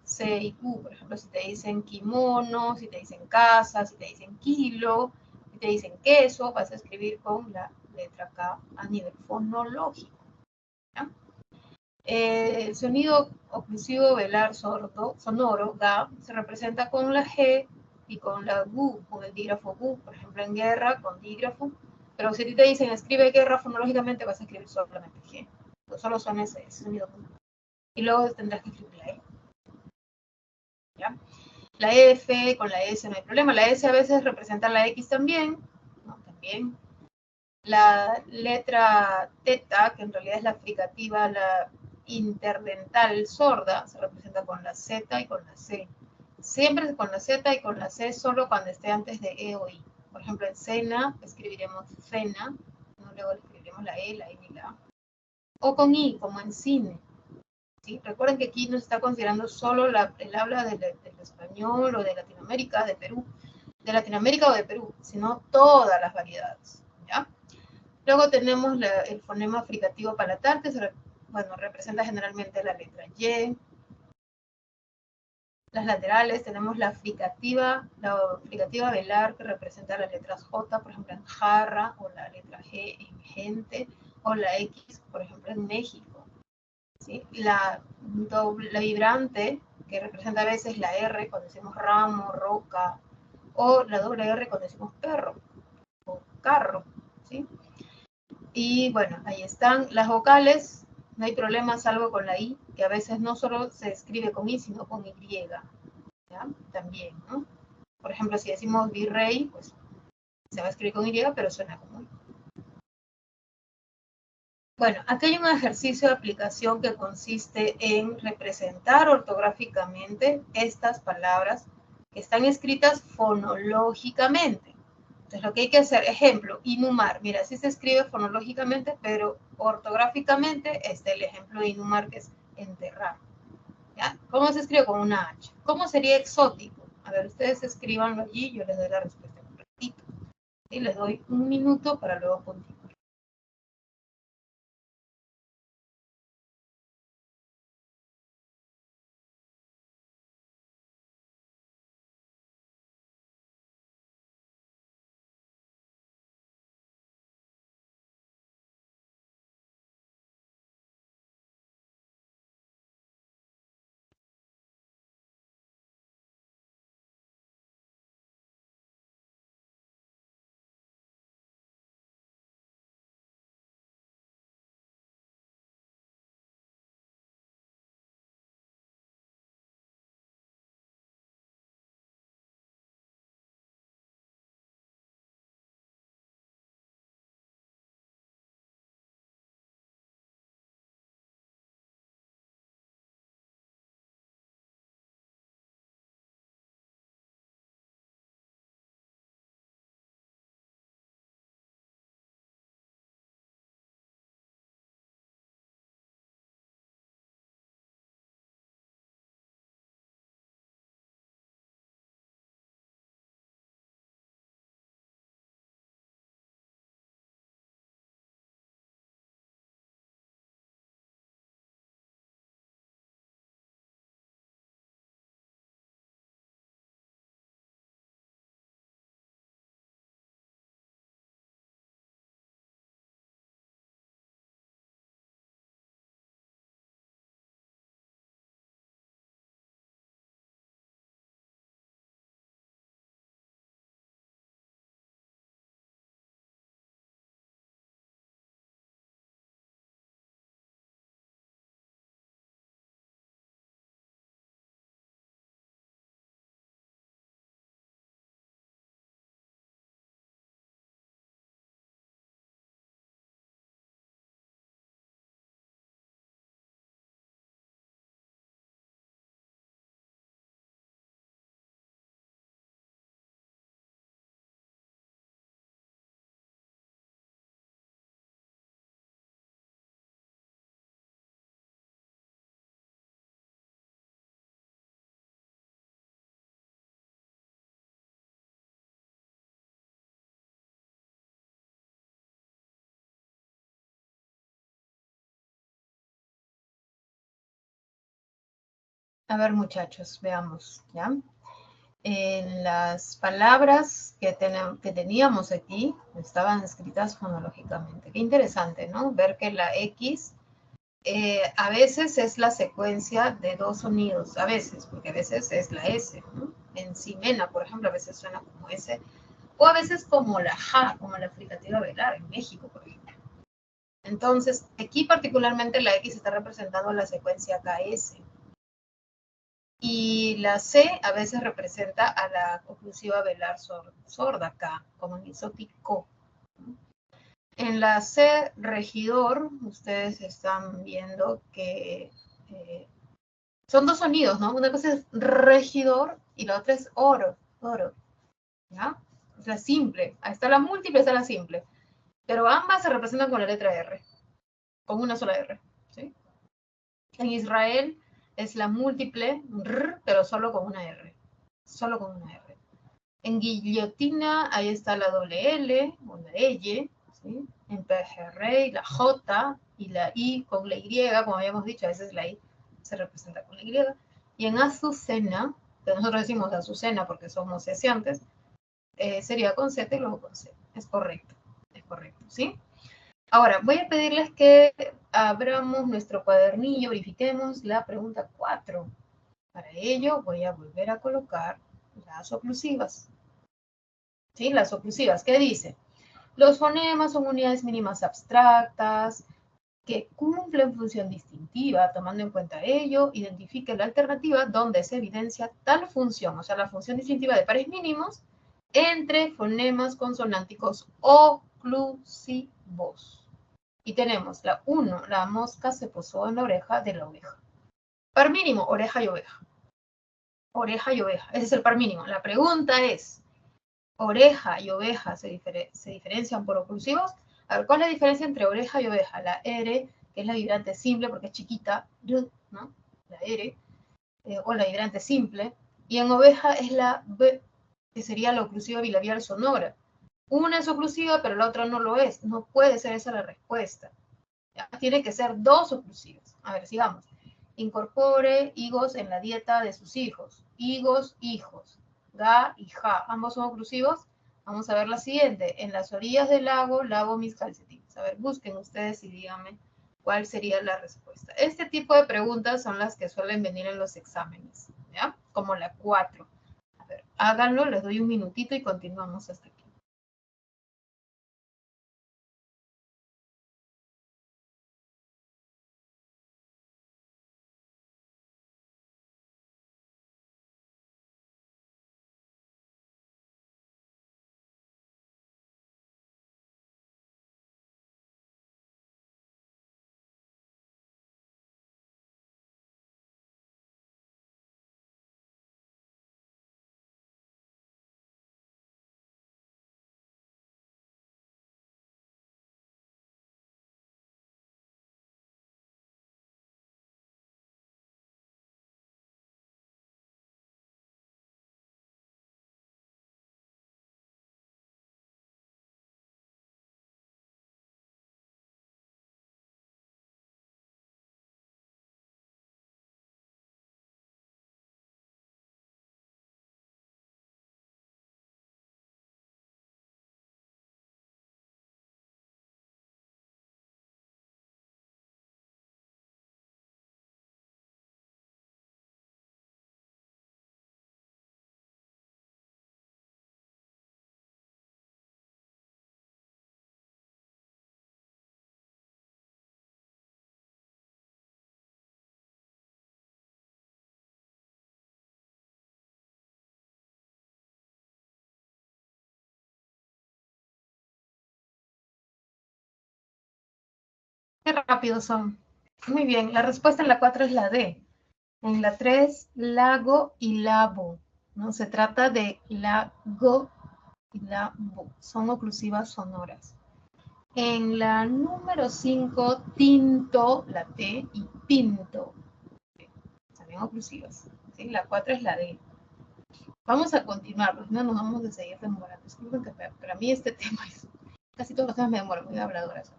C y Q. Por ejemplo, si te dicen kimono, si te dicen casa, si te dicen kilo, si te dicen queso, vas a escribir con la letra K a nivel fonológico. ¿Ya? El sonido oclusivo velar sordo, sonoro, GA, se representa con la G y con la GU, con el dígrafo GU, por ejemplo, en guerra, con dígrafo. Pero si te dicen escribe guerra fonológicamente, vas a escribir solamente G. No solo son ese sonido. Y luego tendrás que escribir la E. ¿Ya? La F con la S no hay problema. La S a veces representa la X también, ¿no? También. La letra teta, que en realidad es la fricativa, la interdental sorda, se representa con la Z y con la C. Siempre con la Z y con la C, solo cuando esté antes de E o I. Por ejemplo, en cena escribiremos cena, ¿no? Luego escribiremos la E, la I y la A. O con I, como en cine. ¿Sí? Recuerden que aquí no se está considerando solo el habla del español o de Latinoamérica, de Perú, de Latinoamérica o de Perú, sino todas las variedades. ¿Ya? Luego tenemos el fonema fricativo palatar, que representa generalmente la letra Y. Las laterales tenemos la fricativa velar, que representa las letras J, por ejemplo, en jarra, o la letra G en gente, o la X, por ejemplo, en México. ¿Sí? La vibrante, que representa a veces la R cuando decimos ramo, roca, o la doble R cuando decimos perro o carro. ¿Sí? Y bueno, ahí están las vocales, no hay problema salvo con la I, que a veces no solo se escribe con I, sino con Y. ¿Ya? También, ¿no? Por ejemplo, si decimos virrey, pues se va a escribir con Y, pero suena como I. Bueno, aquí hay un ejercicio de aplicación que consiste en representar ortográficamente estas palabras que están escritas fonológicamente. Entonces, lo que hay que hacer, ejemplo, inhumar. Mira, así se escribe fonológicamente, pero ortográficamente está el ejemplo de inhumar, que es enterrar. ¿Ya? ¿Cómo se escribe? Con una H. ¿Cómo sería exótico? A ver, ustedes escríbanlo allí, yo les doy la respuesta en un ratito. Y les doy un minuto para luego continuar. A ver, muchachos, veamos, ¿ya? En las palabras que teníamos aquí estaban escritas fonológicamente. Qué interesante, ¿no? Ver que la X a veces es la secuencia de dos sonidos, a veces, porque a veces es la S, ¿no? En Ximena, por ejemplo, a veces suena como S, o a veces como la J, como la fricativa velar, en México, por ejemplo. Entonces, aquí particularmente la X está representando la secuencia KS. Y la C a veces representa a la oclusiva velar sorda K, como en isótico. En la C regidor, ustedes están viendo que son dos sonidos, ¿no? Una cosa es regidor y la otra es oro, ¿ya? Es la simple. Ahí está la múltiple, está la simple. Pero ambas se representan con la letra R, con una sola R, ¿sí? En Israel es la múltiple, pero solo con una R. Solo con una R. En guillotina, ahí está la doble L, o la L, ¿sí? En pejerrey, la J y la I con la Y, como habíamos dicho, a veces la I se representa con la Y. Y en azucena, que nosotros decimos azucena porque somos cesiantes, sería con Z y luego con C. Es correcto, ¿sí? Ahora, voy a pedirles que abramos nuestro cuadernillo, verifiquemos la pregunta 4. Para ello, voy a volver a colocar las oclusivas. ¿Sí? Las oclusivas, ¿qué dice? Los fonemas son unidades mínimas abstractas que cumplen función distintiva. Tomando en cuenta ello, identifique la alternativa donde se evidencia tal función, o sea, la función distintiva de pares mínimos entre fonemas consonánticos oclusivos. Y tenemos la 1, la mosca se posó en la oreja de la oveja. Par mínimo, oreja y oveja. Oreja y oveja, ese es el par mínimo. La pregunta es, ¿oreja y oveja se diferencian por oclusivos? A ver, ¿cuál es la diferencia entre oreja y oveja? La R, que es la vibrante simple porque es chiquita, ¿no? La R, o la vibrante simple. Y en oveja es la B, que sería la oclusiva bilabial sonora. Una es oclusiva, pero la otra no lo es. No puede ser esa la respuesta. ¿Ya? Tiene que ser dos oclusivas. A ver, sigamos. Incorpore higos en la dieta de sus hijos. Higos, hijos. Ga y ja. Ambos son oclusivos. Vamos a ver la siguiente. En las orillas del lago lavo mis calcetines. A ver, busquen ustedes y díganme cuál sería la respuesta. Este tipo de preguntas son las que suelen venir en los exámenes, ¿ya? Como la 4. A ver, háganlo, les doy un minutito y continuamos hasta aquí. Qué rápidos son. Muy bien, la respuesta en la 4 es la D. En la 3, lago y labo. ¿No? Se trata de lago y labo. Son oclusivas sonoras. En la número 5, tinto, la T, y pinto. También oclusivas. ¿Sí? La 4 es la D. Vamos a continuar, porque no nos vamos a seguir demorando. Disculpen que para mí este tema es... Casi todos los temas me demoran, muy habladoras.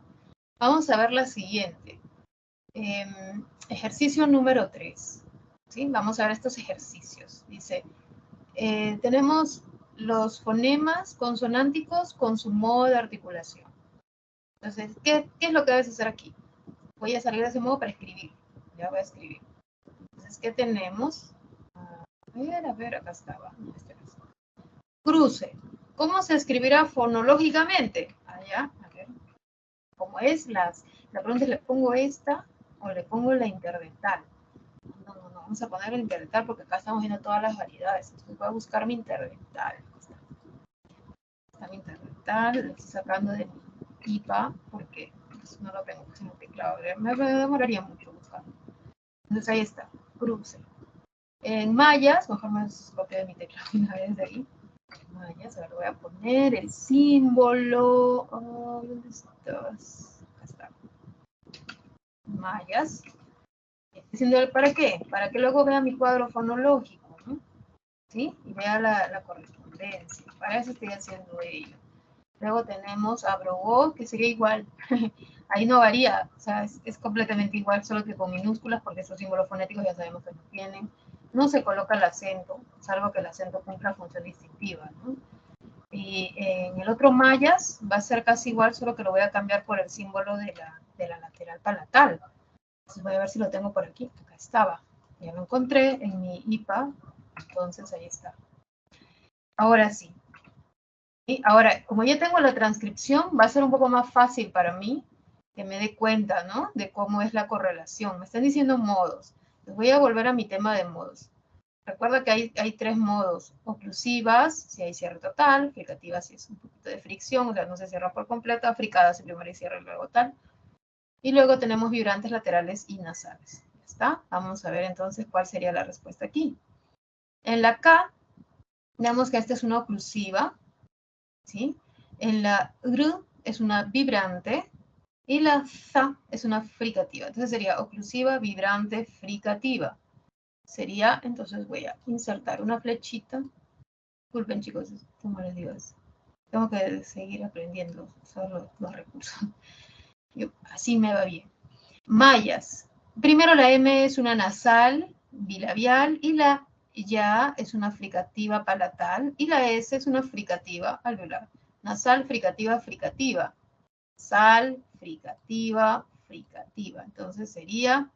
Vamos a ver la siguiente. Ejercicio número 3. ¿sí? Vamos a ver estos ejercicios. Dice, tenemos los fonemas consonánticos con su modo de articulación. Entonces, ¿qué es lo que debes hacer aquí? Voy a salir de ese modo para escribir. Ya voy a escribir. Entonces, ¿qué tenemos? A ver, acá estaba. Cruce. ¿Cómo se escribirá fonológicamente? Allá, a ver. ¿Cómo es? La pregunta es, ¿le pongo esta o le pongo la interdental? No, vamos a poner el interdental porque acá estamos viendo todas las variedades. Entonces voy a buscar mi interdental. Está mi interdental, lo estoy sacando de mi IPA porque pues, no lo tengo en el teclado. Me demoraría mucho buscando. Entonces ahí está, cruce. En mayas, mejor me copio de mi teclado una vez de ahí. Mayas, ahora voy a poner el símbolo. Oh, ¿dónde estás? Acá está. Mayas. ¿Para qué? Para que luego vea mi cuadro fonológico, ¿no? ¿Sí? Y vea la correspondencia. Para eso estoy haciendo ello. Luego tenemos abrogó, que sería igual. Ahí no varía, o sea, es completamente igual, solo que con minúsculas, porque esos símbolos fonéticos ya sabemos que no tienen. No se coloca el acento, salvo que el acento cumpla función distintiva, ¿no? Y en el otro mayas va a ser casi igual, solo que lo voy a cambiar por el símbolo de la lateral palatal. Entonces voy a ver si lo tengo por aquí. Acá estaba. Ya lo encontré en mi IPA. Entonces ahí está. Ahora sí. Y ahora, como ya tengo la transcripción, va a ser un poco más fácil para mí que me dé cuenta, ¿no? De cómo es la correlación. Me están diciendo modos. Les voy a volver a mi tema de modos. Recuerda que hay tres modos. Oclusivas, si hay cierre total. Fricativas, si es un poquito de fricción, o sea, no se cierra por completo. Fricadas, si primero hay cierre y luego tal. Y luego tenemos vibrantes laterales y nasales. ¿Ya está? Vamos a ver entonces cuál sería la respuesta aquí. En la K, digamos que esta es una oclusiva, ¿sí? En la R es una vibrante y la Z es una fricativa. Entonces sería oclusiva, vibrante, fricativa. Sería, entonces voy a insertar una flechita. Disculpen chicos, como les digo, tengo que seguir aprendiendo los recursos. Así me va bien. Mayas. Primero la M es una nasal bilabial y la ya es una fricativa palatal y la S es una fricativa alveolar. Nasal, fricativa, fricativa. Sal, fricativa, fricativa. Entonces sería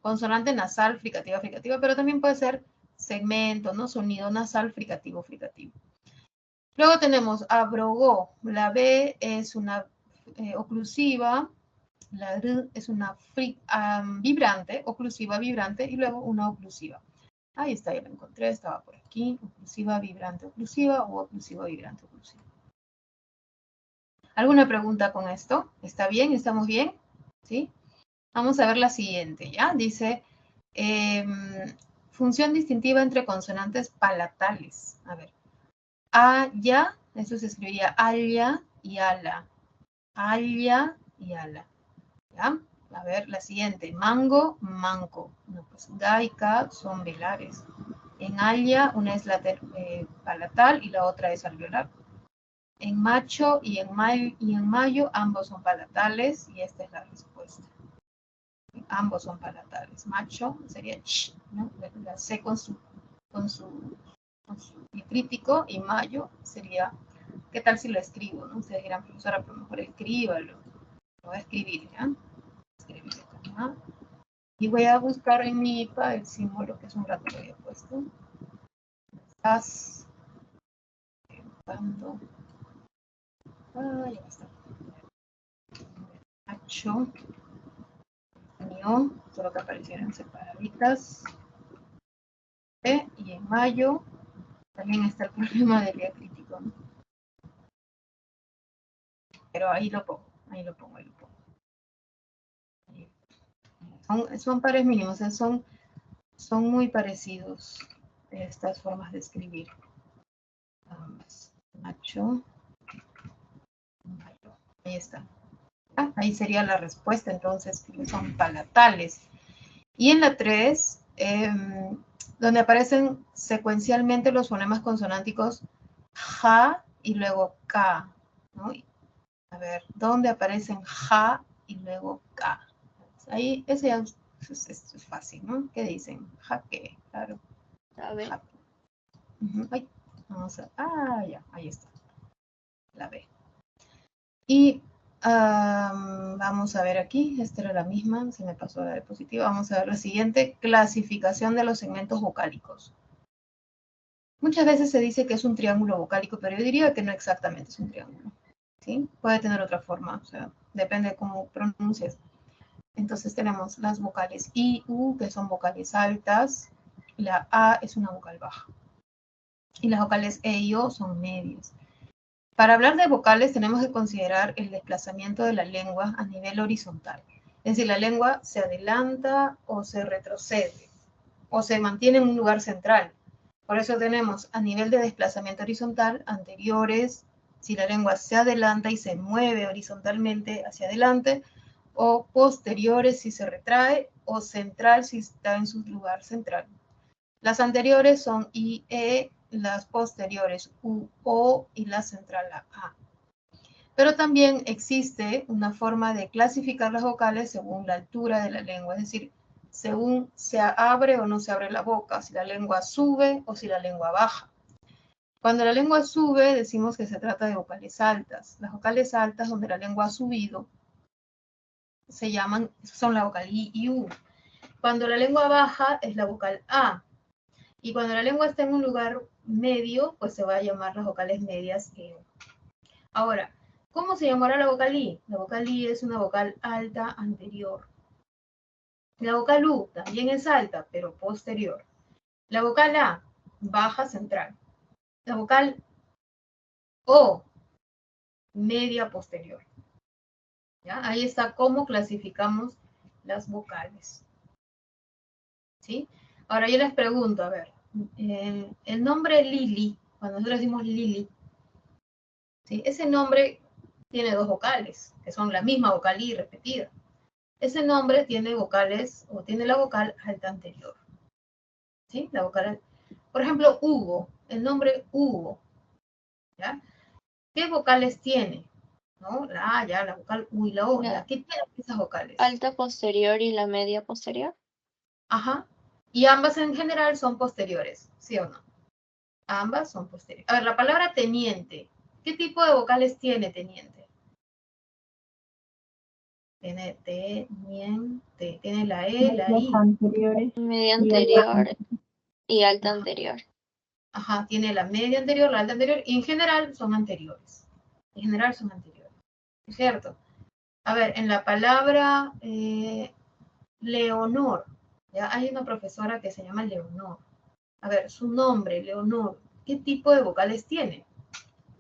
consonante nasal, fricativa, fricativa, pero también puede ser segmento, ¿no? Sonido nasal, fricativo, fricativo. Luego tenemos abrogó. La B es una oclusiva. La R es una vibrante, oclusiva, vibrante, y luego una oclusiva. Ahí está, ya la encontré, estaba por aquí. Oclusiva, vibrante, oclusiva, o oclusiva, vibrante, oclusiva. ¿Alguna pregunta con esto? ¿Está bien? ¿Estamos bien? ¿Sí? Vamos a ver la siguiente, ¿ya? Dice, función distintiva entre consonantes palatales. A ver. Ya, eso se escribiría aya y ala. Aya y ala. ¿Ya? A ver, la siguiente. Mango, manco. No, pues ga y ka son velares. En aya, una es palatal y la otra es alveolar. En macho y en mayo, ambos son palatales y esta es la respuesta. Ambos son palatales. Macho sería ch, ¿no? La C con su crítico, y mayo sería, ¿qué tal si lo escribo? ¿No? Ustedes dirán, profesora, pero mejor escríbalo. Lo voy a escribir, ¿ya? Escribir acá. Y voy a buscar en mi IPA el símbolo que hace un rato lo había puesto. Estás buscando. Ya está. Macho. Mío, solo que aparecieran separaditas. Y en mayo también está el problema del diacrítico, ¿no? Pero ahí lo pongo. Son pares mínimos, o sea, son muy parecidos estas formas de escribir. Macho. Ahí está. Ahí sería la respuesta, entonces, que son palatales. Y en la 3, donde aparecen secuencialmente los fonemas consonánticos ja y luego ka, ¿no? A ver, ¿dónde aparecen ja y luego ka? Ahí, ese ya Esto es fácil, ¿no? ¿Qué dicen? Jaque, claro. A ver. Jaque. Ay, vamos a... ya, ahí está. La B. Y vamos a ver aquí, esta era la misma, se me pasó la diapositiva. Vamos a ver la siguiente, clasificación de los segmentos vocálicos. Muchas veces se dice que es un triángulo vocálico, pero yo diría que no exactamente es un triángulo. ¿Sí? Puede tener otra forma, o sea, depende de cómo pronuncies. Entonces tenemos las vocales I, U, que son vocales altas. La A es una vocal baja. Y las vocales E y O son medias. Para hablar de vocales tenemos que considerar el desplazamiento de la lengua a nivel horizontal. Es decir, la lengua se adelanta o se retrocede o se mantiene en un lugar central. Por eso tenemos a nivel de desplazamiento horizontal anteriores, si la lengua se adelanta y se mueve horizontalmente hacia adelante, o posteriores si se retrae, o central si está en su lugar central. Las anteriores son I, E, las posteriores U, O y la central la A. Pero también existe una forma de clasificar las vocales según la altura de la lengua, es decir, según se abre o no se abre la boca, si la lengua sube o si la lengua baja. Cuando la lengua sube, decimos que se trata de vocales altas. Las vocales altas, donde la lengua ha subido, se llaman, son la vocal I y U. Cuando la lengua baja, es la vocal A. Y cuando la lengua está en un lugar medio, pues se va a llamar las vocales medias E. Ahora, ¿cómo se llamará la vocal I? La vocal I es una vocal alta anterior. La vocal U también es alta, pero posterior. La vocal A, baja central. La vocal O, media posterior. ¿Ya? Ahí está cómo clasificamos las vocales. ¿Sí? Ahora yo les pregunto, a ver, el nombre Lili, cuando nosotros decimos Lili, ¿sí? Ese nombre tiene dos vocales, que son la misma vocal I repetida. Ese nombre tiene vocales, o tiene la vocal alta anterior. ¿Sí? La vocal, por ejemplo, Hugo, el nombre Hugo, ¿ya? ¿Qué vocales tiene? ¿No? La A, ya, la vocal U y la O, ¿ya? ¿Qué tienen esas vocales? Alta posterior y la media posterior. Ajá. Y ambas en general son posteriores, ¿sí o no? Ambas son posteriores. A ver, la palabra teniente, ¿qué tipo de vocales tiene teniente? Tiene teniente, tiene la E, la I. Anteriores Media y anterior y alta anterior. Ajá, tiene la media anterior, la alta anterior, y en general son anteriores. En general son anteriores. ¿Es cierto? A ver, en la palabra Leonor, ¿ya? Hay una profesora que se llama Leonor. A ver, su nombre, Leonor, ¿qué tipo de vocales tiene?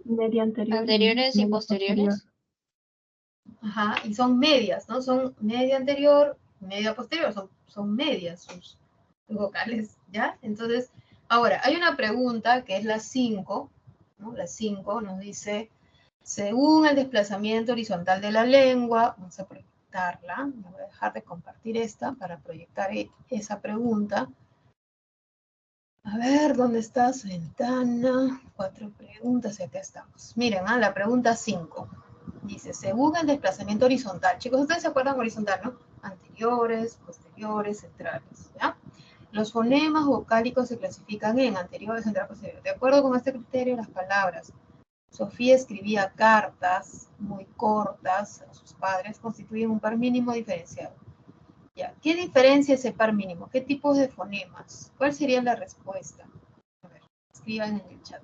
media anterior Anteriores y media posteriores. Ajá, y son medias, ¿no? Son media anterior, media posterior, son medias sus vocales, ¿ya? Entonces, ahora, hay una pregunta que es la 5, ¿no? La 5 nos dice, según el desplazamiento horizontal de la lengua, vamos a proyectarla, me voy a dejar de compartir esta para proyectar esa pregunta. A ver, ¿dónde está su ventana? 4 preguntas y acá estamos. Miren, la pregunta 5. Dice, según el desplazamiento horizontal. Chicos, ustedes se acuerdan horizontal, ¿no? Anteriores, posteriores, centrales, ¿ya? Los fonemas vocálicos se clasifican en anteriores, central, posterior. De acuerdo con este criterio, las palabras. Sofía escribía cartas muy cortas a sus padres, constituyen un par mínimo diferenciado. Ya. ¿Qué diferencia ese par mínimo? ¿Qué tipos de fonemas? ¿Cuál sería la respuesta? A ver, escriban en el chat.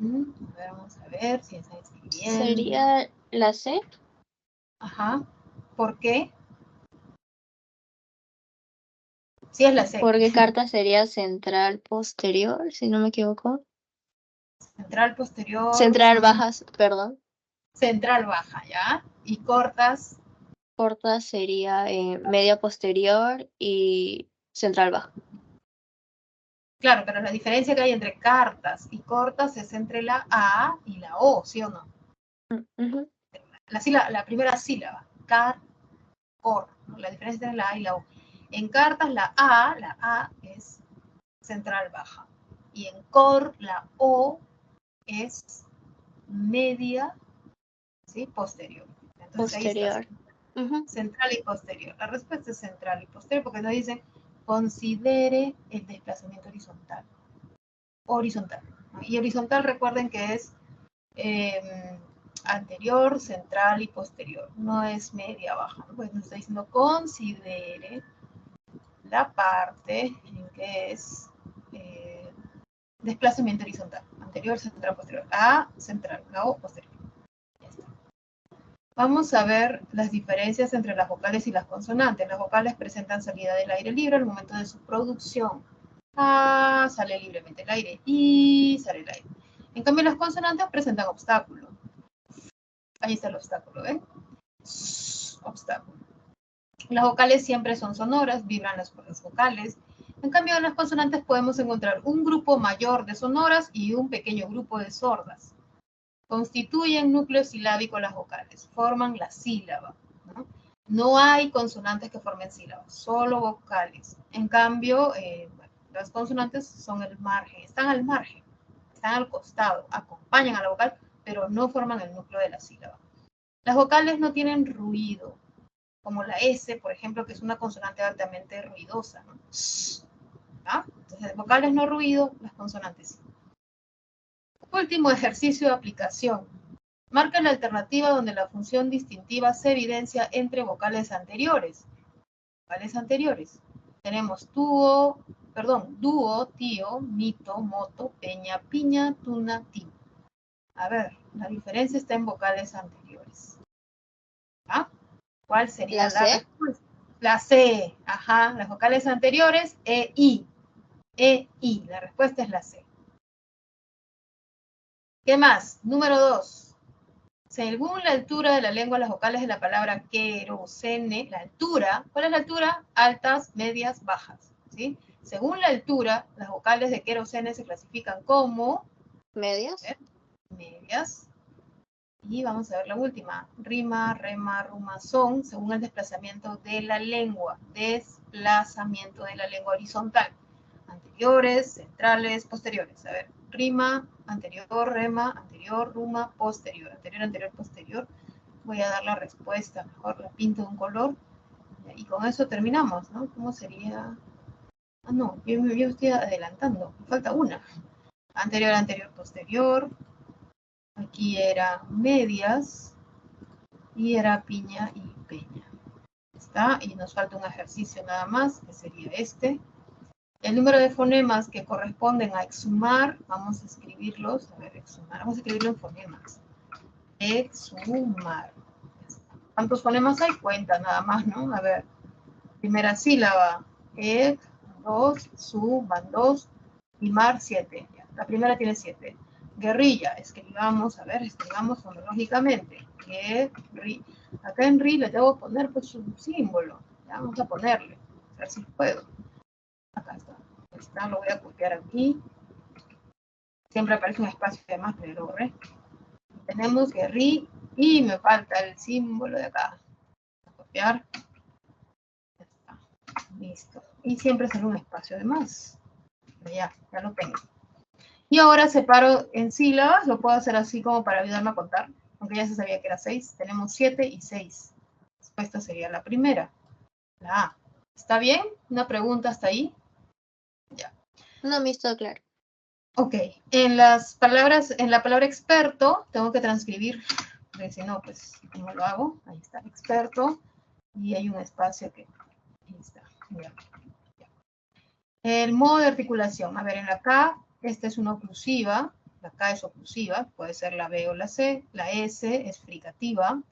A ver, vamos a ver si están escribiendo. ¿Sería la C? Ajá. ¿Por qué? Sí, es la C. Porque carta sería central posterior, si no me equivoco. Central posterior. Central bajas, perdón. Central baja, ¿ya? Y cortas. Corta sería media posterior y central baja. Claro, pero la diferencia que hay entre cartas y cortas es entre la A y la O, ¿sí o no? Uh-huh. La primera sílaba, car, cor, ¿no? La diferencia entre la A y la O. En cartas la A es central baja. Y en cor la O es media ¿sí? Posterior. Entonces, ahí Posterior. está. Ujú. Central y posterior. La respuesta es central y posterior porque nos dice considere el desplazamiento horizontal. Horizontal. ¿No? Y horizontal, recuerden que es anterior, central y posterior. No es media baja. ¿No? Pues nos está diciendo considere la parte en que es desplazamiento horizontal. Anterior, central, posterior. A, central. La O, posterior. Ya está. Vamos a ver las diferencias entre las vocales y las consonantes. Las vocales presentan salida del aire libre al momento de su producción. A, sale libremente el aire. I, sale el aire. En cambio, las consonantes presentan obstáculo. Ahí está el obstáculo, ¿ven? Obstáculo. Las vocales siempre son sonoras, vibran las cuerdas vocales. En cambio, en las consonantes podemos encontrar un grupo mayor de sonoras y un pequeño grupo de sordas. Constituyen núcleo silábico las vocales, forman la sílaba. No hay consonantes que formen sílabas, solo vocales. En cambio, las consonantes son el margen, están al margen, están al costado, acompañan a la vocal, pero no forman el núcleo de la sílaba. Las vocales no tienen ruido, como la S, por ejemplo, que es una consonante altamente ruidosa, ¿no? ¿Ah? Entonces, vocales no ruido, las consonantes sí. Último ejercicio de aplicación. Marca la alternativa donde la función distintiva se evidencia entre vocales anteriores. Vocales anteriores. Tenemos dúo, tío, mito, moto, peña, piña, tuna, tin. A ver, la diferencia está en vocales anteriores. ¿Ah? ¿Cuál sería ¿La la C? respuesta? La C, ajá, las vocales anteriores, E, I. E, I, la respuesta es la C. ¿Qué más? Número 2. Según la altura de la lengua, las vocales de la palabra querosene, la altura, ¿cuál es la altura? Altas, medias, bajas, ¿sí? Según la altura, las vocales de querosene se clasifican como ¿Medias? medias. Y vamos a ver la última. Rima, rema, ruma, son, según el desplazamiento de la lengua. Desplazamiento de la lengua horizontal. Anteriores, centrales, posteriores. A ver, rima, anterior, rema, anterior, ruma, posterior. Anterior, anterior, posterior. Voy a dar la respuesta. Mejor la pinto de un color. Y con eso terminamos, ¿no? ¿Cómo sería? Ah, no, yo estoy adelantando. Me falta una. Anterior, anterior, posterior. Aquí era medias y era piña y peña. ¿Está? Y nos falta un ejercicio nada más, que sería este. El número de fonemas que corresponden a exhumar, vamos a escribirlos. A ver, exhumar, vamos a escribirlo en fonemas. Exhumar. ¿Cuántos fonemas hay? Cuenta nada más, ¿no? A ver, primera sílaba. Ex, 2, su, van 2, y mar 7. La primera tiene 7. Guerrilla, escribamos, a ver, escribamos fonológicamente. Acá en ri le debo poner pues un símbolo. Ya, vamos a ponerle, a ver si puedo. Acá está, lo voy a copiar aquí. Siempre aparece un espacio de más, pero lo borré. Tenemos guerri y me falta el símbolo de acá. Voy a copiar. Ya está, listo. Y siempre sale un espacio de más. Pero ya lo tengo. Y ahora separo en sílabas, lo puedo hacer así como para ayudarme a contar, aunque ya se sabía que era 6. Tenemos 7 y 6. Esta sería la primera, la A. ¿Está bien? ¿Una pregunta hasta ahí? Ya. No, me está claro. Ok, en las palabras, en la palabra experto, tengo que transcribir, porque si no, pues, ¿cómo lo hago? Ahí está, experto, y hay un espacio que, ahí está, ya. El modo de articulación, a ver, en la K, esta es una oclusiva, la K es oclusiva, puede ser la B o la C, la S es fricativa,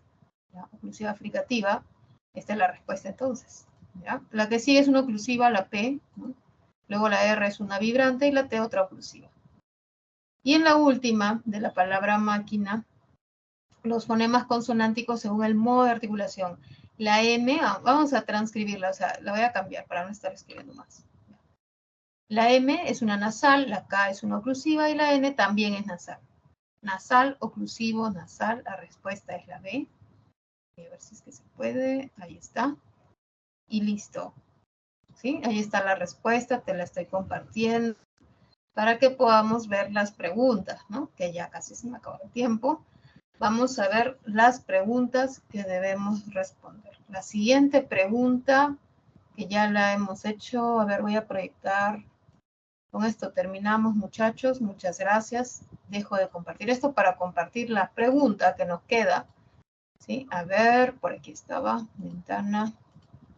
¿ya? Oclusiva fricativa, esta es la respuesta entonces, ¿ya? La que sigue es una oclusiva, la P, ¿no? Luego la R es una vibrante y la T otra oclusiva. Y en la última, de la palabra máquina, los fonemas consonánticos según el modo de articulación. La M, vamos a transcribirla, o sea, la voy a cambiar para no estar escribiendo más. La M es una nasal, la K es una oclusiva y la N también es nasal. Nasal, oclusivo, nasal, la respuesta es la B. Voy a ver si es que se puede, ahí está. Y listo. ¿Sí? Ahí está la respuesta, te la estoy compartiendo para que podamos ver las preguntas, ¿no? Que ya casi se me acabó el tiempo. Vamos a ver las preguntas que debemos responder. La siguiente pregunta, que ya la hemos hecho, a ver, voy a proyectar. Con esto terminamos, muchachos. Muchas gracias. Dejo de compartir esto para compartir la pregunta que nos queda. ¿Sí? A ver, por aquí estaba, ventana,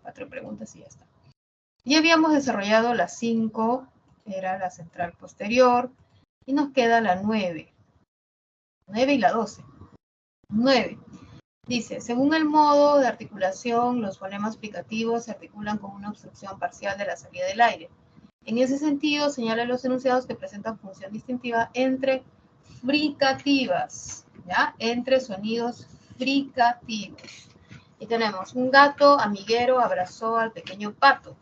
4 preguntas y ya está. Ya habíamos desarrollado las 5, era la central posterior, y nos queda la 9. 9 y la 12. 9. Dice, según el modo de articulación, los fonemas fricativos se articulan con una obstrucción parcial de la salida del aire. En ese sentido, señala los enunciados que presentan función distintiva entre fricativas, ¿ya? Entre sonidos fricativos. Y tenemos, un gato amiguero abrazó al pequeño pato.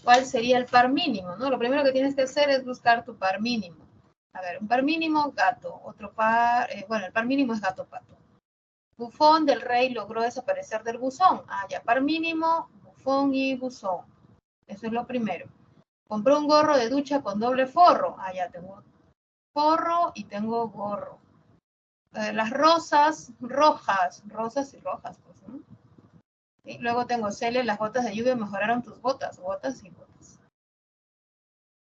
¿Cuál sería el par mínimo, no? Lo primero que tienes que hacer es buscar tu par mínimo. A ver, un par mínimo, gato. Otro par, bueno, el par mínimo es gato-pato. Bufón del rey logró desaparecer del buzón. Ah, ya, par mínimo, bufón y buzón. Eso es lo primero. Compré un gorro de ducha con doble forro. Ah, ya tengo forro y tengo gorro. Las rosas rojas, rosas y rojas, pues, ¿no? Y luego tengo Cele, las gotas de lluvia mejoraron tus botas, botas y botas.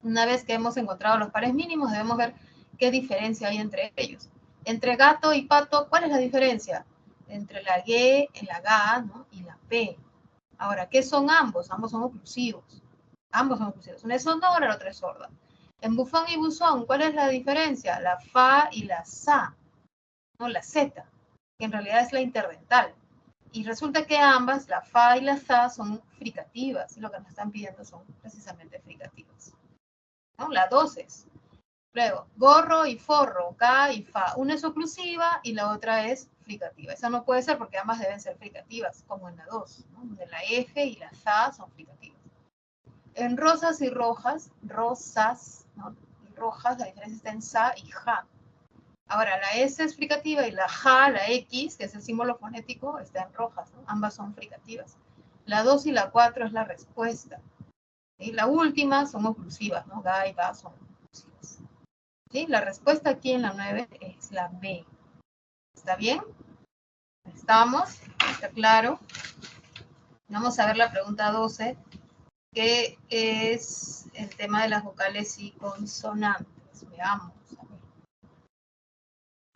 Una vez que hemos encontrado los pares mínimos, debemos ver qué diferencia hay entre ellos. Entre gato y pato, ¿cuál es la diferencia? Entre la G, la GA, ¿no? Y la P. Ahora, ¿qué son ambos? Ambos son oclusivos. Ambos son oclusivos. Una es sonora, la otra es sorda. En bufón y buzón, ¿cuál es la diferencia? La fa y la sa, no la z, que en realidad es la interdental. Y resulta que ambas, la fa y la sa, son fricativas. Y lo que nos están pidiendo son precisamente fricativas, ¿no? La dosis. Luego, gorro y forro, K y fa. Una es oclusiva y la otra es fricativa. Esa no puede ser porque ambas deben ser fricativas, como en la 2, ¿no? Donde la F y la SA son fricativas. En rosas y rojas, rosas, ¿no? Y rojas, la diferencia está en sa y ja. Ahora, la S es fricativa y la ja, la X, que es el símbolo fonético, está en rojas, ¿no? Ambas son fricativas. La 2 y la 4 es la respuesta. ¿Sí? La última son oclusivas, ¿no? Ga y ga son oclusivas. ¿Sí? La respuesta aquí en la 9 es la B. ¿Está bien? ¿Estamos? ¿Está claro? Vamos a ver la pregunta 12, que es el tema de las vocales y consonantes. Veamos. A ver.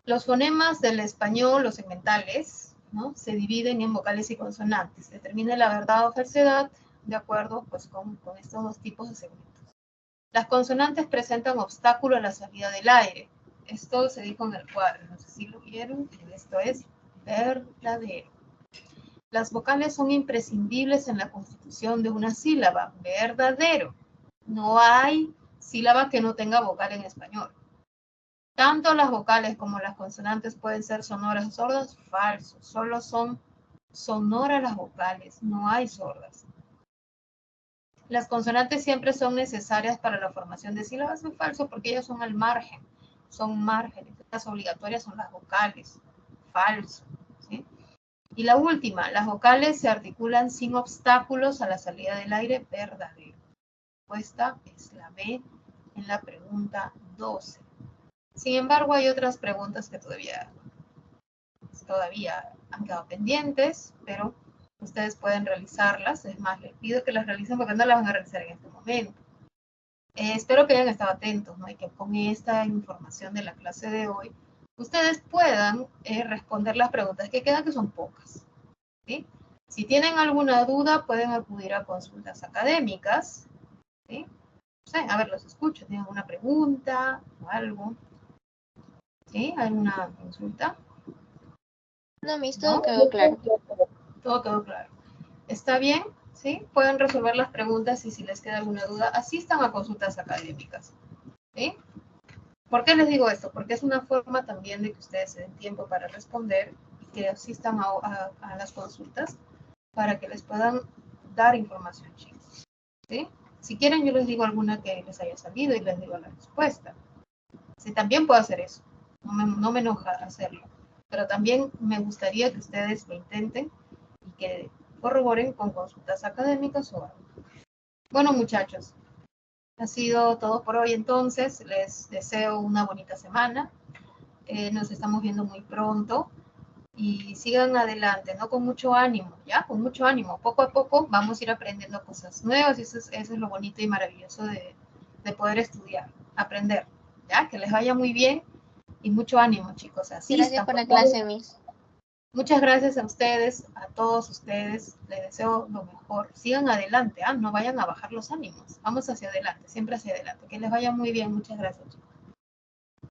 Los fonemas del español, los segmentales, ¿no? Se dividen en vocales y consonantes. Determine la verdad o falsedad de acuerdo pues, con estos dos tipos de segmentos. Las consonantes presentan obstáculo a la salida del aire. Esto se dijo en el cuadro, no sé si lo vieron, esto es verdadero. Las vocales son imprescindibles en la constitución de una sílaba, verdadero. No hay sílaba que no tenga vocal en español. Tanto las vocales como las consonantes pueden ser sonoras o sordas, falso. Solo son sonoras las vocales, no hay sordas. Las consonantes siempre son necesarias para la formación de sílabas, es falso porque ellas son al margen, son márgenes. Las obligatorias son las vocales, falso. ¿Sí? Y la última, las vocales se articulan sin obstáculos a la salida del aire, verdadero. La respuesta es la B en la pregunta 12. Sin embargo, hay otras preguntas que todavía han quedado pendientes, pero ustedes pueden realizarlas. Es más, les pido que las realicen porque no las van a realizar en este momento. Espero que hayan estado atentos, ¿no? Y que con esta información de la clase de hoy, ustedes puedan responder las preguntas que quedan, que son pocas. ¿Sí? Si tienen alguna duda, pueden acudir a consultas académicas. ¿Sí? No sé, a ver, los escucho. ¿Tienen alguna pregunta o algo? ¿Sí? ¿Alguna consulta? No, mis, todo quedó claro. Todo quedó claro. ¿Está bien? ¿Sí? Pueden resolver las preguntas y si les queda alguna duda, asistan a consultas académicas. ¿Sí? ¿Por qué les digo esto? Porque es una forma también de que ustedes se den tiempo para responder y que asistan a las consultas para que les puedan dar información, chicos. ¿Sí? Si quieren, yo les digo alguna que les haya salido y les digo la respuesta. Sí, también puedo hacer eso. No me enoja hacerlo. Pero también me gustaría que ustedes lo intenten y que corroboren con consultas académicas o algo. Bueno, muchachos, ha sido todo por hoy entonces. Les deseo una bonita semana. Nos estamos viendo muy pronto. y sigan adelante, ¿no? Con mucho ánimo, ¿ya? Con mucho ánimo. Poco a poco vamos a ir aprendiendo cosas nuevas y eso es lo bonito y maravilloso de poder estudiar, aprender, ¿ya? Que les vaya muy bien y mucho ánimo, chicos. Así Gracias por la clase, Miss. Muchas gracias a ustedes, a todos ustedes. Les deseo lo mejor. Sigan adelante, no vayan a bajar los ánimos. Vamos hacia adelante, siempre hacia adelante. Que les vaya muy bien. Muchas gracias, chicos.